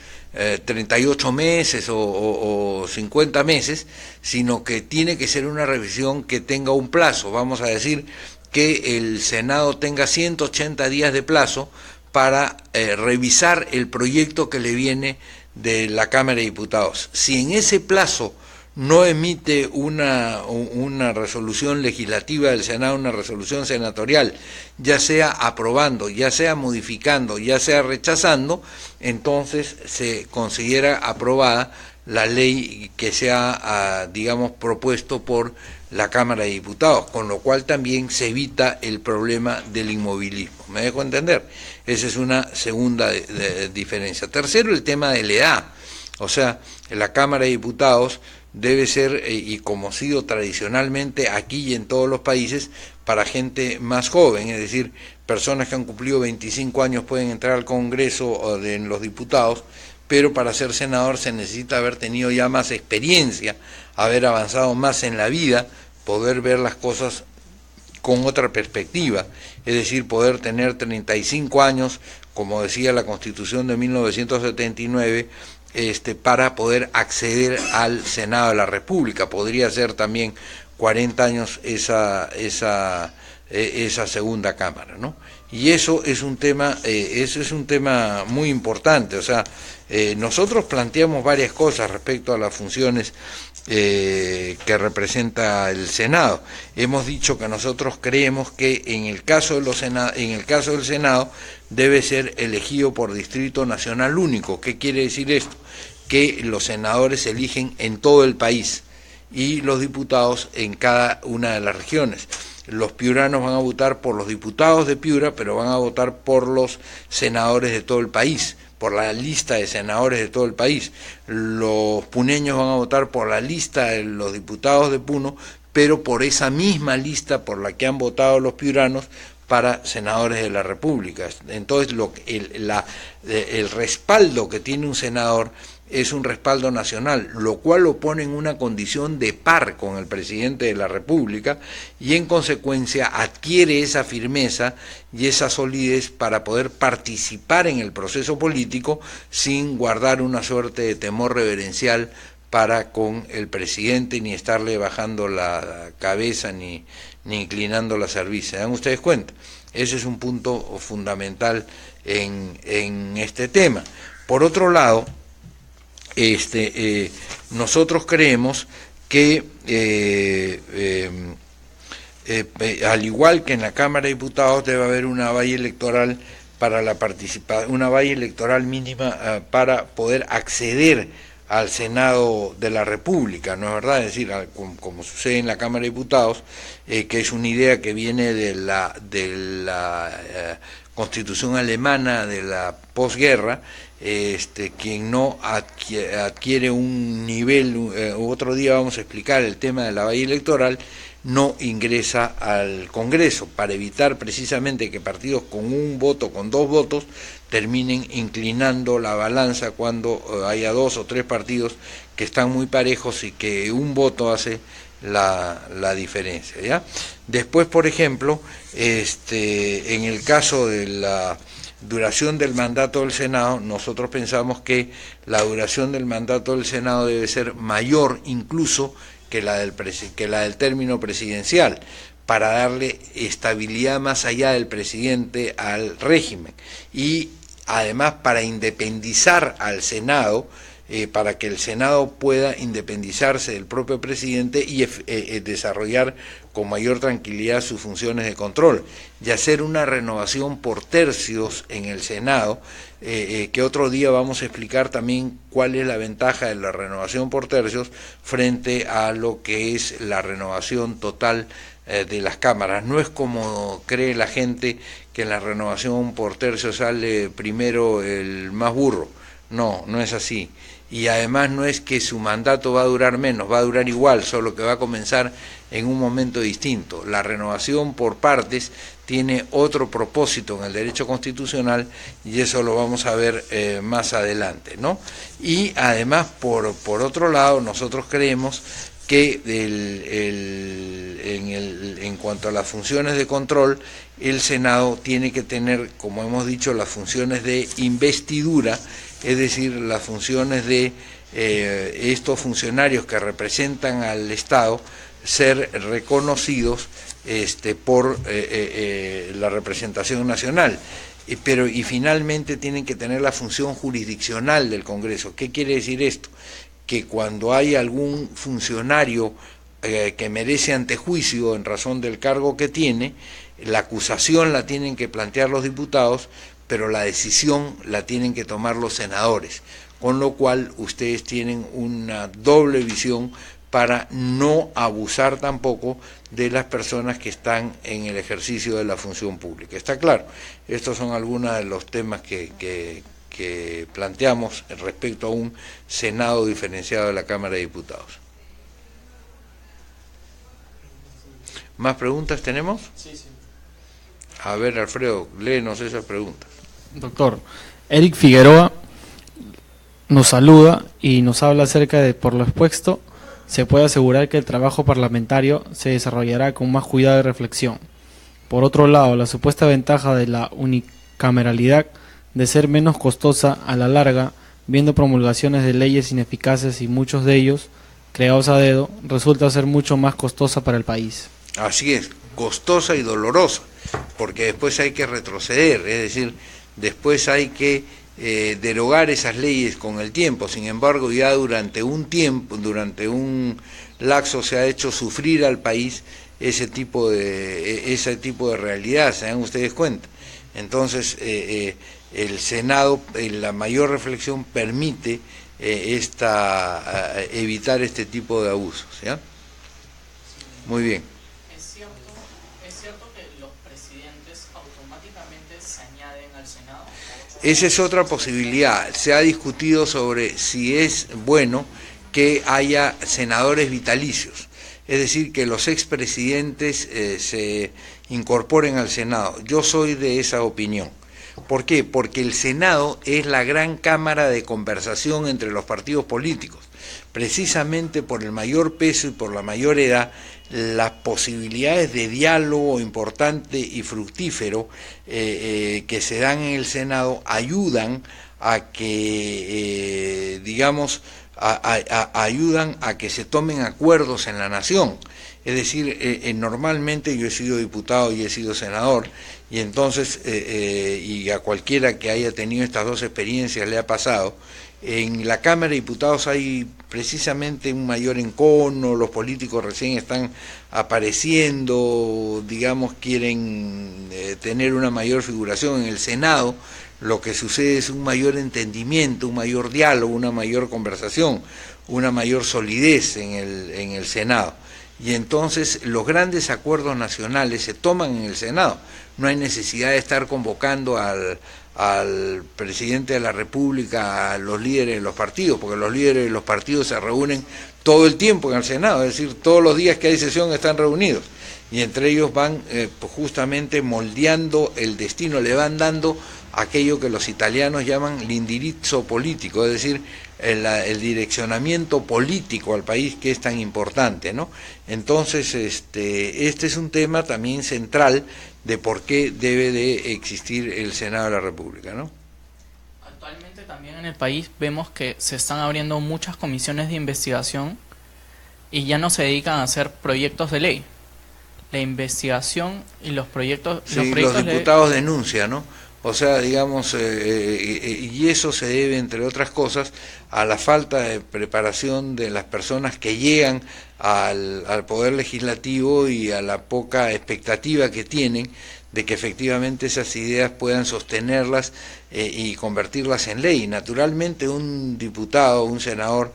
38 meses o 50 meses, sino que tiene que ser una revisión que tenga un plazo. Vamos a decir que el Senado tenga 180 días de plazo para revisar el proyecto que le viene de la Cámara de Diputados. Si en ese plazo no emite una resolución legislativa del Senado, una resolución senatorial, ya sea aprobando, ya sea modificando, ya sea rechazando, entonces se considera aprobada la ley que se ha, digamos, propuesto por la Cámara de Diputados, con lo cual también se evita el problema del inmovilismo. ¿Me dejo entender? Esa es una segunda diferencia. Tercero, el tema de la edad. O sea, la Cámara de Diputados debe ser, y como ha sido tradicionalmente aquí y en todos los países, para gente más joven, es decir, personas que han cumplido 25 años pueden entrar al Congreso de los diputados, pero para ser senador se necesita haber tenido ya más experiencia, haber avanzado más en la vida, poder ver las cosas con otra perspectiva, es decir, poder tener 35 años, como decía la Constitución de 1979, para poder acceder al Senado de la República. Podría ser también 40 años esa segunda Cámara, ¿no? Y eso es un tema muy importante. O sea, nosotros planteamos varias cosas respecto a las funciones que representa el Senado. Hemos dicho que nosotros creemos que en el caso del Senado debe ser elegido por distrito nacional único. ¿Qué quiere decir esto? Que los senadores se eligen en todo el país y los diputados en cada una de las regiones. Los piuranos van a votar por los diputados de Piura, pero van a votar por los senadores de todo el país, por la lista de senadores de todo el país. Los puneños van a votar por la lista de los diputados de Puno, pero por esa misma lista por la que han votado los piuranos para senadores de la República. Entonces, el respaldo que tiene un senador es un respaldo nacional, lo cual lo pone en una condición de par con el presidente de la República y en consecuencia adquiere esa firmeza y esa solidez para poder participar en el proceso político sin guardar una suerte de temor reverencial para con el presidente, ni estarle bajando la cabeza ni inclinando la cerviz. ¿Se dan ustedes cuenta? Ese es un punto fundamental en este tema. Por otro lado, nosotros creemos que al igual que en la Cámara de Diputados debe haber una valla electoral para la participación, una valla electoral mínima para poder acceder al Senado de la República, ¿no es verdad? Es decir, como sucede en la Cámara de Diputados, que es una idea que viene de la Constitución alemana de la posguerra. Quien no adquiere un nivel, otro día vamos a explicar el tema de la valla electoral, no ingresa al Congreso, para evitar precisamente que partidos con un voto, con dos votos, terminen inclinando la balanza cuando haya dos o tres partidos que están muy parejos y que un voto hace la diferencia, ¿ya? Después, por ejemplo, en el caso de la duración del mandato del Senado, nosotros pensamos que la duración del mandato del Senado debe ser mayor incluso que la del término presidencial, para darle estabilidad más allá del presidente al régimen y además para independizar al Senado, para que el Senado pueda independizarse del propio presidente y desarrollar con mayor tranquilidad sus funciones de control, y hacer una renovación por tercios en el Senado, que otro día vamos a explicar también cuál es la ventaja de la renovación por tercios frente a lo que es la renovación total de las cámaras. No es como cree la gente que en la renovación por tercios sale primero el más burro. No, no es así. Y además no es que su mandato va a durar menos, va a durar igual, solo que va a comenzar en un momento distinto. La renovación por partes tiene otro propósito en el derecho constitucional y eso lo vamos a ver más adelante, ¿no? Y además, por otro lado, nosotros creemos que en cuanto a las funciones de control, el Senado tiene que tener, como hemos dicho, las funciones de investidura, es decir, las funciones de estos funcionarios que representan al Estado ser reconocidos por la representación nacional. Pero finalmente tienen que tener la función jurisdiccional del Congreso. ¿Qué quiere decir esto? Que cuando hay algún funcionario que merece antejuicio en razón del cargo que tiene, la acusación la tienen que plantear los diputados, pero la decisión la tienen que tomar los senadores, con lo cual ustedes tienen una doble visión para no abusar tampoco de las personas que están en el ejercicio de la función pública. ¿Está claro? Estos son algunos de los temas que planteamos respecto a un Senado diferenciado de la Cámara de Diputados. ¿Más preguntas tenemos?
Sí, sí.
A ver, Alfredo, léenos esas preguntas.
Doctor, Eric Figueroa nos saluda y nos habla acerca de, por lo expuesto, se puede asegurar que el trabajo parlamentario se desarrollará con más cuidado y reflexión. Por otro lado, la supuesta ventaja de la unicameralidad de ser menos costosa a la larga, viendo promulgaciones de leyes ineficaces y muchos de ellos, creados a dedo, resulta ser mucho más costosa para el país.
Así es, costosa y dolorosa, porque después hay que retroceder, es decir, después hay que derogar esas leyes con el tiempo. Sin embargo, ya durante un tiempo, durante un lapso, se ha hecho sufrir al país ese tipo de realidad, se dan ustedes cuenta. Entonces, el Senado, la mayor reflexión permite evitar este tipo de abusos, ¿ya? Muy bien.
¿Es cierto que los presidentes automáticamente se añaden al Senado?
Esa es otra posibilidad. Se ha discutido sobre si es bueno que haya senadores vitalicios, es decir, que los expresidentes se incorporen al Senado. Yo soy de esa opinión. ¿Por qué? Porque el Senado es la gran cámara de conversación entre los partidos políticos. Precisamente por el mayor peso y por la mayor edad, las posibilidades de diálogo importante y fructífero que se dan en el Senado ayudan a que, ayudan a que se tomen acuerdos en la nación. Es decir, normalmente yo he sido diputado y he sido senador, y entonces, y a cualquiera que haya tenido estas dos experiencias le ha pasado, en la Cámara de Diputados hay precisamente un mayor encono, los políticos recién están apareciendo, quieren tener una mayor figuración. En el Senado lo que sucede es un mayor entendimiento, un mayor diálogo, una mayor conversación, una mayor solidez en el Senado. Y entonces los grandes acuerdos nacionales se toman en el Senado. No hay necesidad de estar convocando al presidente de la República, a los líderes de los partidos, porque los líderes de los partidos se reúnen todo el tiempo en el Senado, es decir, todos los días que hay sesión están reunidos, y entre ellos van justamente moldeando el destino, le van dando aquello que los italianos llaman l'indirizzo político, es decir, el direccionamiento político al país, que es tan importante, ¿no? Entonces, este es un tema también central de por qué debe de existir el Senado de la República, ¿no?
Actualmente también en el país vemos que se están abriendo muchas comisiones de investigación y ya no se dedican a hacer proyectos de ley. La investigación y los proyectos...
Sí, los diputados denuncian, ¿no? O sea, y eso se debe, entre otras cosas, a la falta de preparación de las personas que llegan al Poder Legislativo y a la poca expectativa que tienen de que efectivamente esas ideas puedan sostenerlas y convertirlas en ley. Naturalmente un diputado, un senador,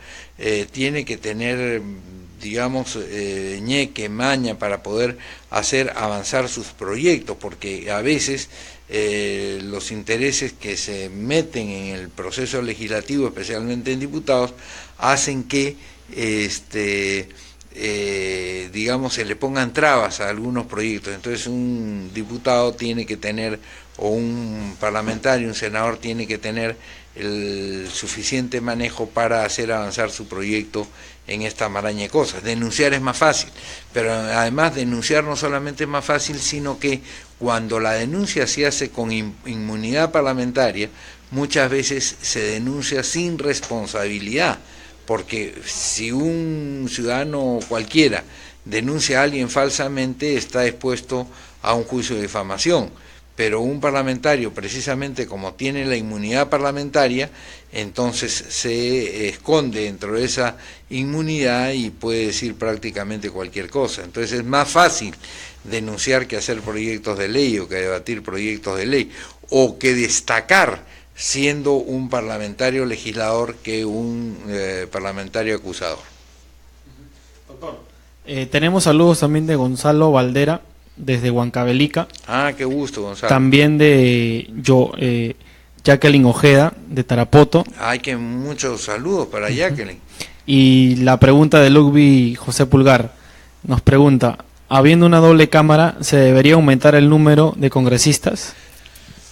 tiene que tener, ñeque, maña para poder hacer avanzar sus proyectos, porque a veces los intereses que se meten en el proceso legislativo, especialmente en diputados, hacen que se le pongan trabas a algunos proyectos. Entonces un diputado tiene que tener o un parlamentario, un senador tiene que tener el suficiente manejo para hacer avanzar su proyecto en esta maraña de cosas. Denunciar es más fácil, pero además denunciar no solamente es más fácil, sino que cuando la denuncia se hace con inmunidad parlamentaria, muchas veces se denuncia sin responsabilidad, porque si un ciudadano cualquiera denuncia a alguien falsamente, está expuesto a un juicio de difamación. Pero un parlamentario, precisamente como tiene la inmunidad parlamentaria, entonces se esconde dentro de esa inmunidad y puede decir prácticamente cualquier cosa. Entonces es más fácil denunciar que hacer proyectos de ley o que debatir proyectos de ley, o que destacar siendo un parlamentario legislador que un parlamentario acusador.
Doctor, tenemos saludos también de Gonzalo Valdera, desde Huancavelica.
Ah, qué gusto, Gonzalo.
También de Jacqueline Ojeda, de Tarapoto.
Ay, que muchos saludos para Jacqueline.
Y la pregunta de Ludwig José Pulgar nos pregunta, habiendo una doble cámara, ¿se debería aumentar el número de congresistas?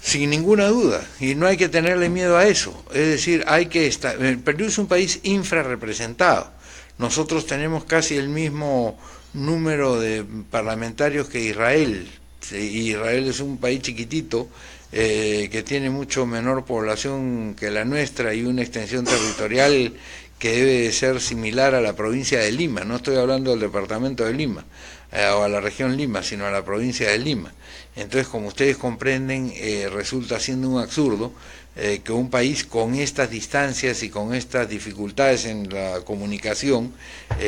Sin ninguna duda, y no hay que tenerle miedo a eso. Es decir, el Perú es un país infrarrepresentado. Nosotros tenemos casi el mismo número de parlamentarios que Israel. Israel es un país chiquitito que tiene mucho menor población que la nuestra y una extensión territorial que debe de ser similar a la provincia de Lima. No estoy hablando del departamento de Lima o a la región Lima, sino a la provincia de Lima. Entonces, como ustedes comprenden, resulta siendo un absurdo que un país con estas distancias y con estas dificultades en la comunicación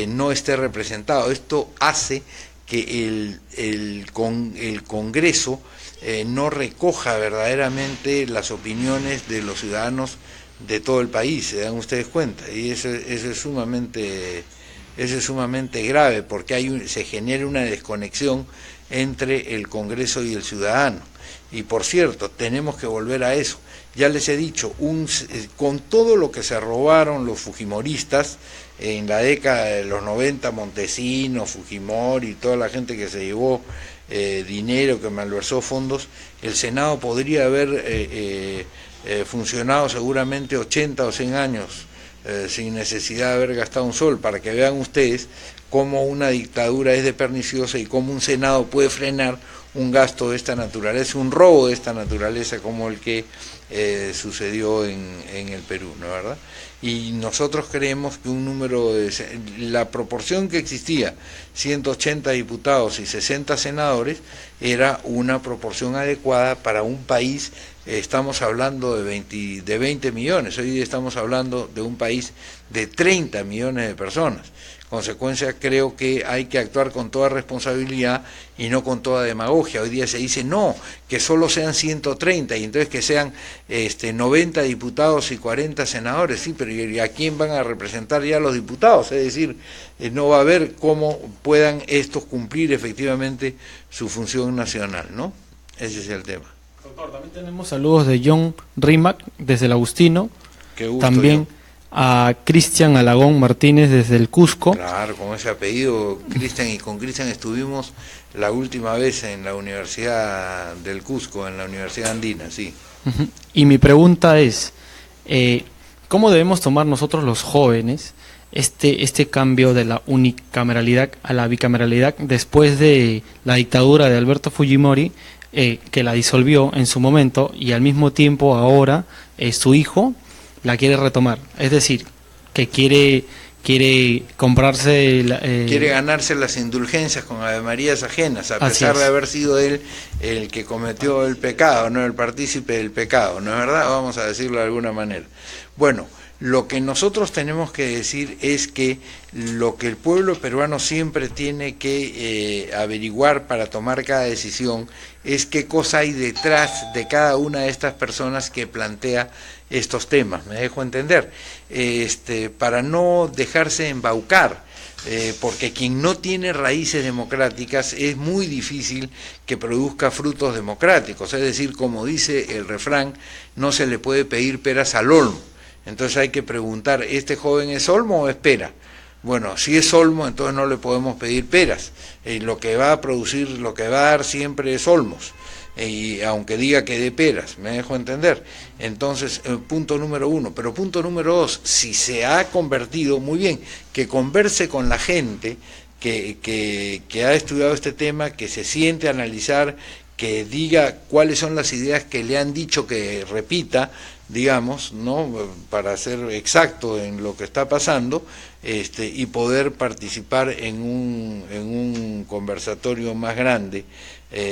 no esté representado. Esto hace que el Congreso no recoja verdaderamente las opiniones de los ciudadanos de todo el país, se dan ustedes cuenta, y eso es sumamente grave, porque se genera una desconexión entre el Congreso y el ciudadano. Y por cierto, tenemos que volver a eso. Ya les he dicho, con todo lo que se robaron los fujimoristas en la década de los 90, Montesinos, Fujimori y toda la gente que se llevó dinero, que malversó fondos, el Senado podría haber funcionado seguramente 80 o 100 años sin necesidad de haber gastado un sol, para que vean ustedes cómo una dictadura es de perniciosa y cómo un Senado puede frenar un gasto de esta naturaleza, un robo de esta naturaleza como el que sucedió en el Perú, ¿no es verdad? Y nosotros creemos que la proporción que existía, 180 diputados y 60 senadores, era una proporción adecuada para un país. Estamos hablando de 20 millones, hoy estamos hablando de un país de 30 millones de personas. Consecuencia, creo que hay que actuar con toda responsabilidad y no con toda demagogia. Hoy día se dice no, que solo sean 130 y entonces que sean 90 diputados y 40 senadores. Sí, pero ¿y a quién van a representar ya los diputados? Es decir, no va a haber cómo puedan estos cumplir efectivamente su función nacional, ¿no? Ese es el tema.
Doctor, también tenemos saludos de John Rimac desde el Agustino.
Qué gusto,
también
John.
A Cristian Alagón Martínez desde el Cusco.
Claro, con ese apellido, Cristian, y con Cristian estuvimos la última vez en la Universidad del Cusco, en la Universidad Andina, sí.
Y mi pregunta es, ¿cómo debemos tomar nosotros los jóvenes este cambio de la unicameralidad a la bicameralidad después de la dictadura de Alberto Fujimori, que la disolvió en su momento, y al mismo tiempo ahora su hijo la quiere retomar? Es decir, que quiere comprarse...
quiere ganarse las indulgencias con avemarías ajenas, a pesar de haber sido él el que cometió el pecado, no el partícipe del pecado, ¿no es verdad? Vamos a decirlo de alguna manera. Bueno, lo que nosotros tenemos que decir es que lo que el pueblo peruano siempre tiene que averiguar para tomar cada decisión es qué cosa hay detrás de cada una de estas personas que plantea estos temas, me dejo entender, para no dejarse embaucar, porque quien no tiene raíces democráticas es muy difícil que produzca frutos democráticos. Es decir, como dice el refrán, no se le puede pedir peras al olmo. Entonces hay que preguntar, ¿este joven es olmo o es pera? Bueno, si es olmo, entonces no le podemos pedir peras. Lo que va a producir, lo que va a dar siempre es olmos. y aunque diga que de peras, me dejo entender. Entonces, punto número uno. Pero punto número dos, si se ha convertido, muy bien, que converse con la gente que ha estudiado este tema, que se siente a analizar, que diga cuáles son las ideas que le han dicho que repita, digamos, ¿no? Para ser exacto en lo que está pasando, y poder participar en un conversatorio más grande,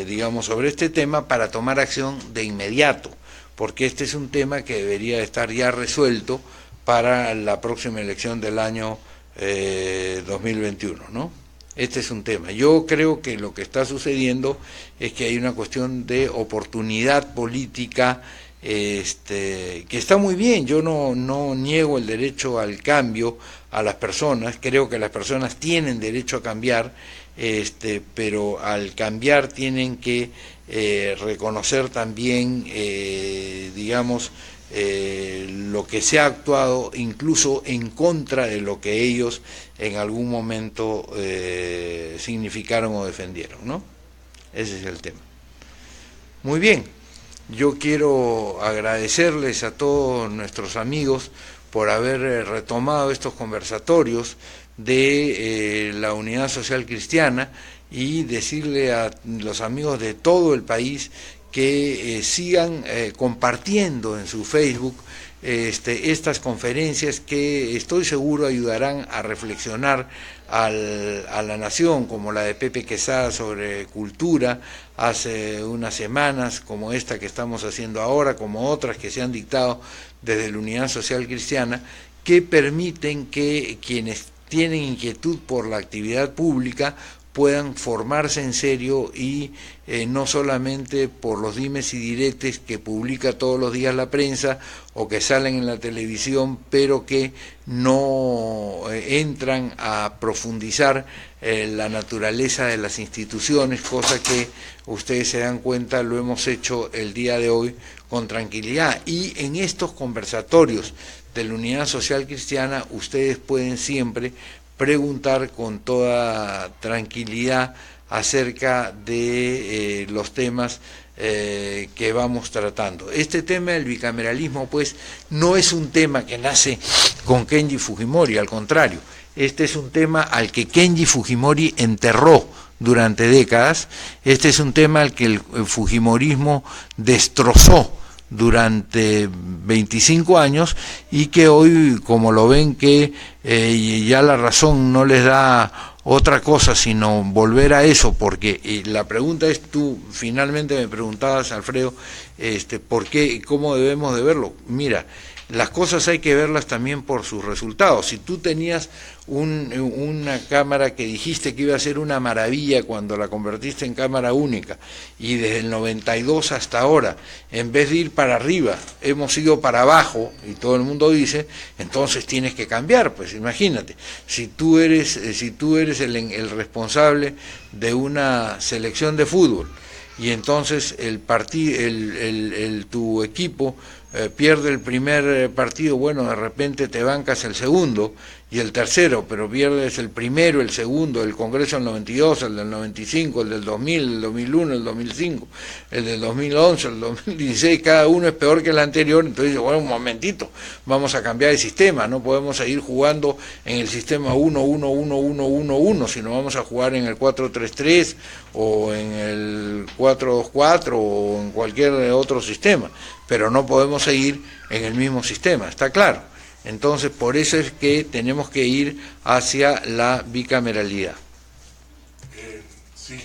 digamos, sobre este tema para tomar acción de inmediato, porque este es un tema que debería estar ya resuelto para la próxima elección del año 2021, ¿no? Este es un tema. Yo creo que lo que está sucediendo es que hay una cuestión de oportunidad política, que está muy bien. Yo no niego el derecho al cambio a las personas, creo que las personas tienen derecho a cambiar, pero al cambiar tienen que reconocer también, digamos, lo que se ha actuado incluso en contra de lo que ellos en algún momento significaron o defendieron, ¿no? Ese es el tema. Muy bien, yo quiero agradecerles a todos nuestros amigos por haber retomado estos conversatorios de la Unidad Social Cristiana y decirle a los amigos de todo el país que sigan compartiendo en su Facebook estas conferencias que estoy seguro ayudarán a reflexionar a la nación, como la de Pepe Quesada sobre cultura hace unas semanas, como esta que estamos haciendo ahora, como otras que se han dictado desde la Unidad Social Cristiana, que permiten que quienes tienen inquietud por la actividad pública puedan formarse en serio y no solamente por los dimes y diretes que publica todos los días la prensa o que salen en la televisión, pero que no entran a profundizar la naturaleza de las instituciones, cosa que ustedes se dan cuenta lo hemos hecho el día de hoy con tranquilidad. Y en estos conversatorios de la Unidad Social Cristiana ustedes pueden siempre preguntar con toda tranquilidad acerca de los temas que vamos tratando. Este tema del bicameralismo, pues, no es un tema que nace con Kenji Fujimori, al contrario, este es un tema al que Kenji Fujimori enterró durante décadas, este es un tema al que el fujimorismo destrozó durante 25 años y que hoy, como lo ven que ya la razón no les da otra cosa sino volver a eso, porque la pregunta es, tú finalmente me preguntabas, Alfredo, ¿por qué, cómo debemos de verlo? Mira, las cosas hay que verlas también por sus resultados. Si tú tenías una cámara que dijiste que iba a ser una maravilla cuando la convertiste en cámara única, y desde el 92 hasta ahora, en vez de ir para arriba, hemos ido para abajo, y todo el mundo dice, entonces tienes que cambiar. Pues imagínate, si tú eres el responsable de una selección de fútbol, y entonces tu equipo pierde el primer partido, bueno, de repente te bancas el segundo y el tercero, pero pierdes el primero, el segundo, el Congreso del 92, el del 95, el del 2000, el 2001, el 2005, el del 2011, el 2016, cada uno es peor que el anterior. Entonces, bueno, un momentito, vamos a cambiar el sistema, no podemos seguir jugando en el sistema 1-1-1-1-1-1, sino vamos a jugar en el 4-3-3 o en el 4-2-4 o en cualquier otro sistema, pero no podemos seguir en el mismo sistema, ¿está claro? Entonces, por eso es que tenemos que ir hacia la bicameralidad.
Sí.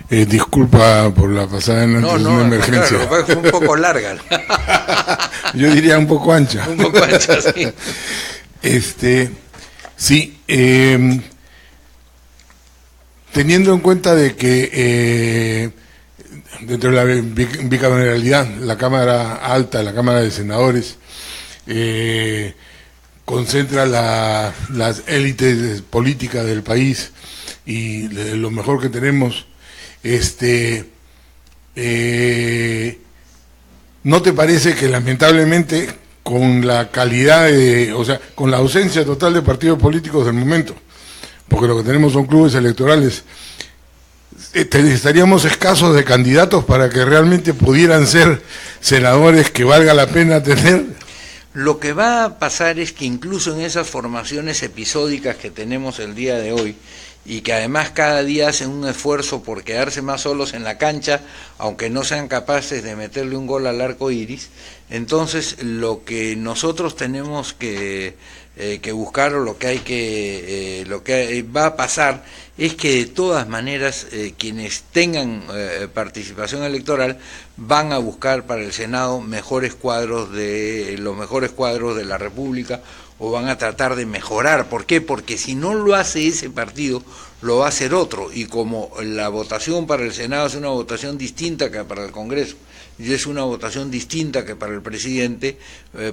Disculpa por la pasada en una emergencia.
Claro, fue un poco larga.
Yo diría un poco ancha.
Un poco ancha, sí.
Sí, teniendo en cuenta de que dentro de la bicameralidad, la Cámara Alta, la Cámara de Senadores, concentra las élites políticas del país y lo mejor que tenemos, ¿no te parece que lamentablemente con la calidad con la ausencia total de partidos políticos del momento, porque lo que tenemos son clubes electorales, estaríamos escasos de candidatos para que realmente pudieran ser senadores que valga la pena tener.
Lo que va a pasar es que incluso en esas formaciones episódicas que tenemos el día de hoy, y que además cada día hacen un esfuerzo por quedarse más solos en la cancha, aunque no sean capaces de meterle un gol al arco iris, entonces lo que nosotros tenemos que buscar, o lo que va a pasar es que de todas maneras quienes tengan participación electoral van a buscar para el Senado los mejores cuadros de la República, o van a tratar de mejorar. ¿Por qué? Porque si no lo hace ese partido, lo va a hacer otro, y como la votación para el Senado es una votación distinta que para el Congreso, y es una votación distinta que para el presidente,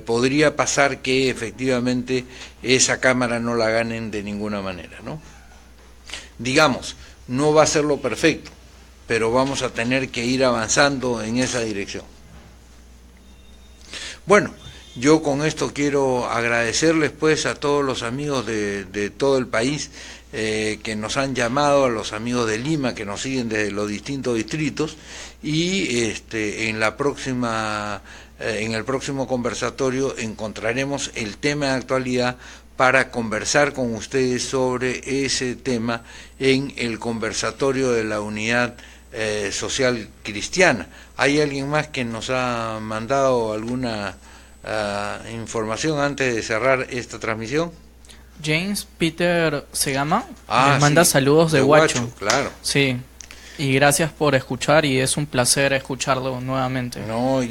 podría pasar que efectivamente esa Cámara no la ganen de ninguna manera, ¿no? Digamos, no va a ser lo perfecto, pero vamos a tener que ir avanzando en esa dirección. Bueno, yo con esto quiero agradecerles pues a todos los amigos de todo el país que nos han llamado, a los amigos de Lima que nos siguen desde los distintos distritos, y en el próximo conversatorio encontraremos el tema de actualidad para conversar con ustedes sobre ese tema en el conversatorio de la Unidad Social Cristiana. ¿Hay alguien más que nos ha mandado alguna información antes de cerrar esta transmisión?
James Peter Segama les manda saludos de Huacho.
Claro.
Sí, y gracias por escuchar, y es un placer escucharlo nuevamente.
No,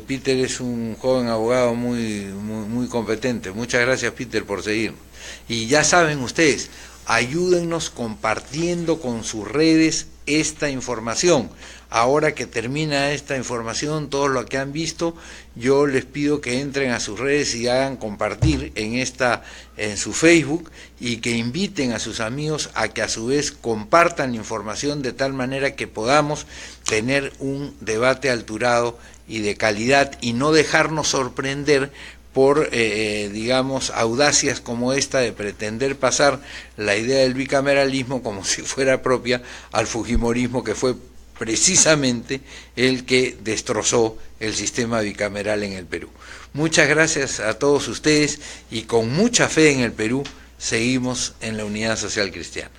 Peter es un joven abogado muy competente. Muchas gracias, Peter, por seguirnos. Y ya saben ustedes, ayúdennos compartiendo con sus redes esta información. Ahora que termina esta información, todo lo que han visto, yo les pido que entren a sus redes y hagan compartir en su Facebook, y que inviten a sus amigos a que a su vez compartan la información, de tal manera que podamos tener un debate alturado y de calidad, y no dejarnos sorprender por, digamos, audacias como esta de pretender pasar la idea del bicameralismo como si fuera propia al fujimorismo, que fue precisamente el que destrozó el sistema bicameral en el Perú. Muchas gracias a todos ustedes, y con mucha fe en el Perú seguimos en la Unidad Social Cristiana.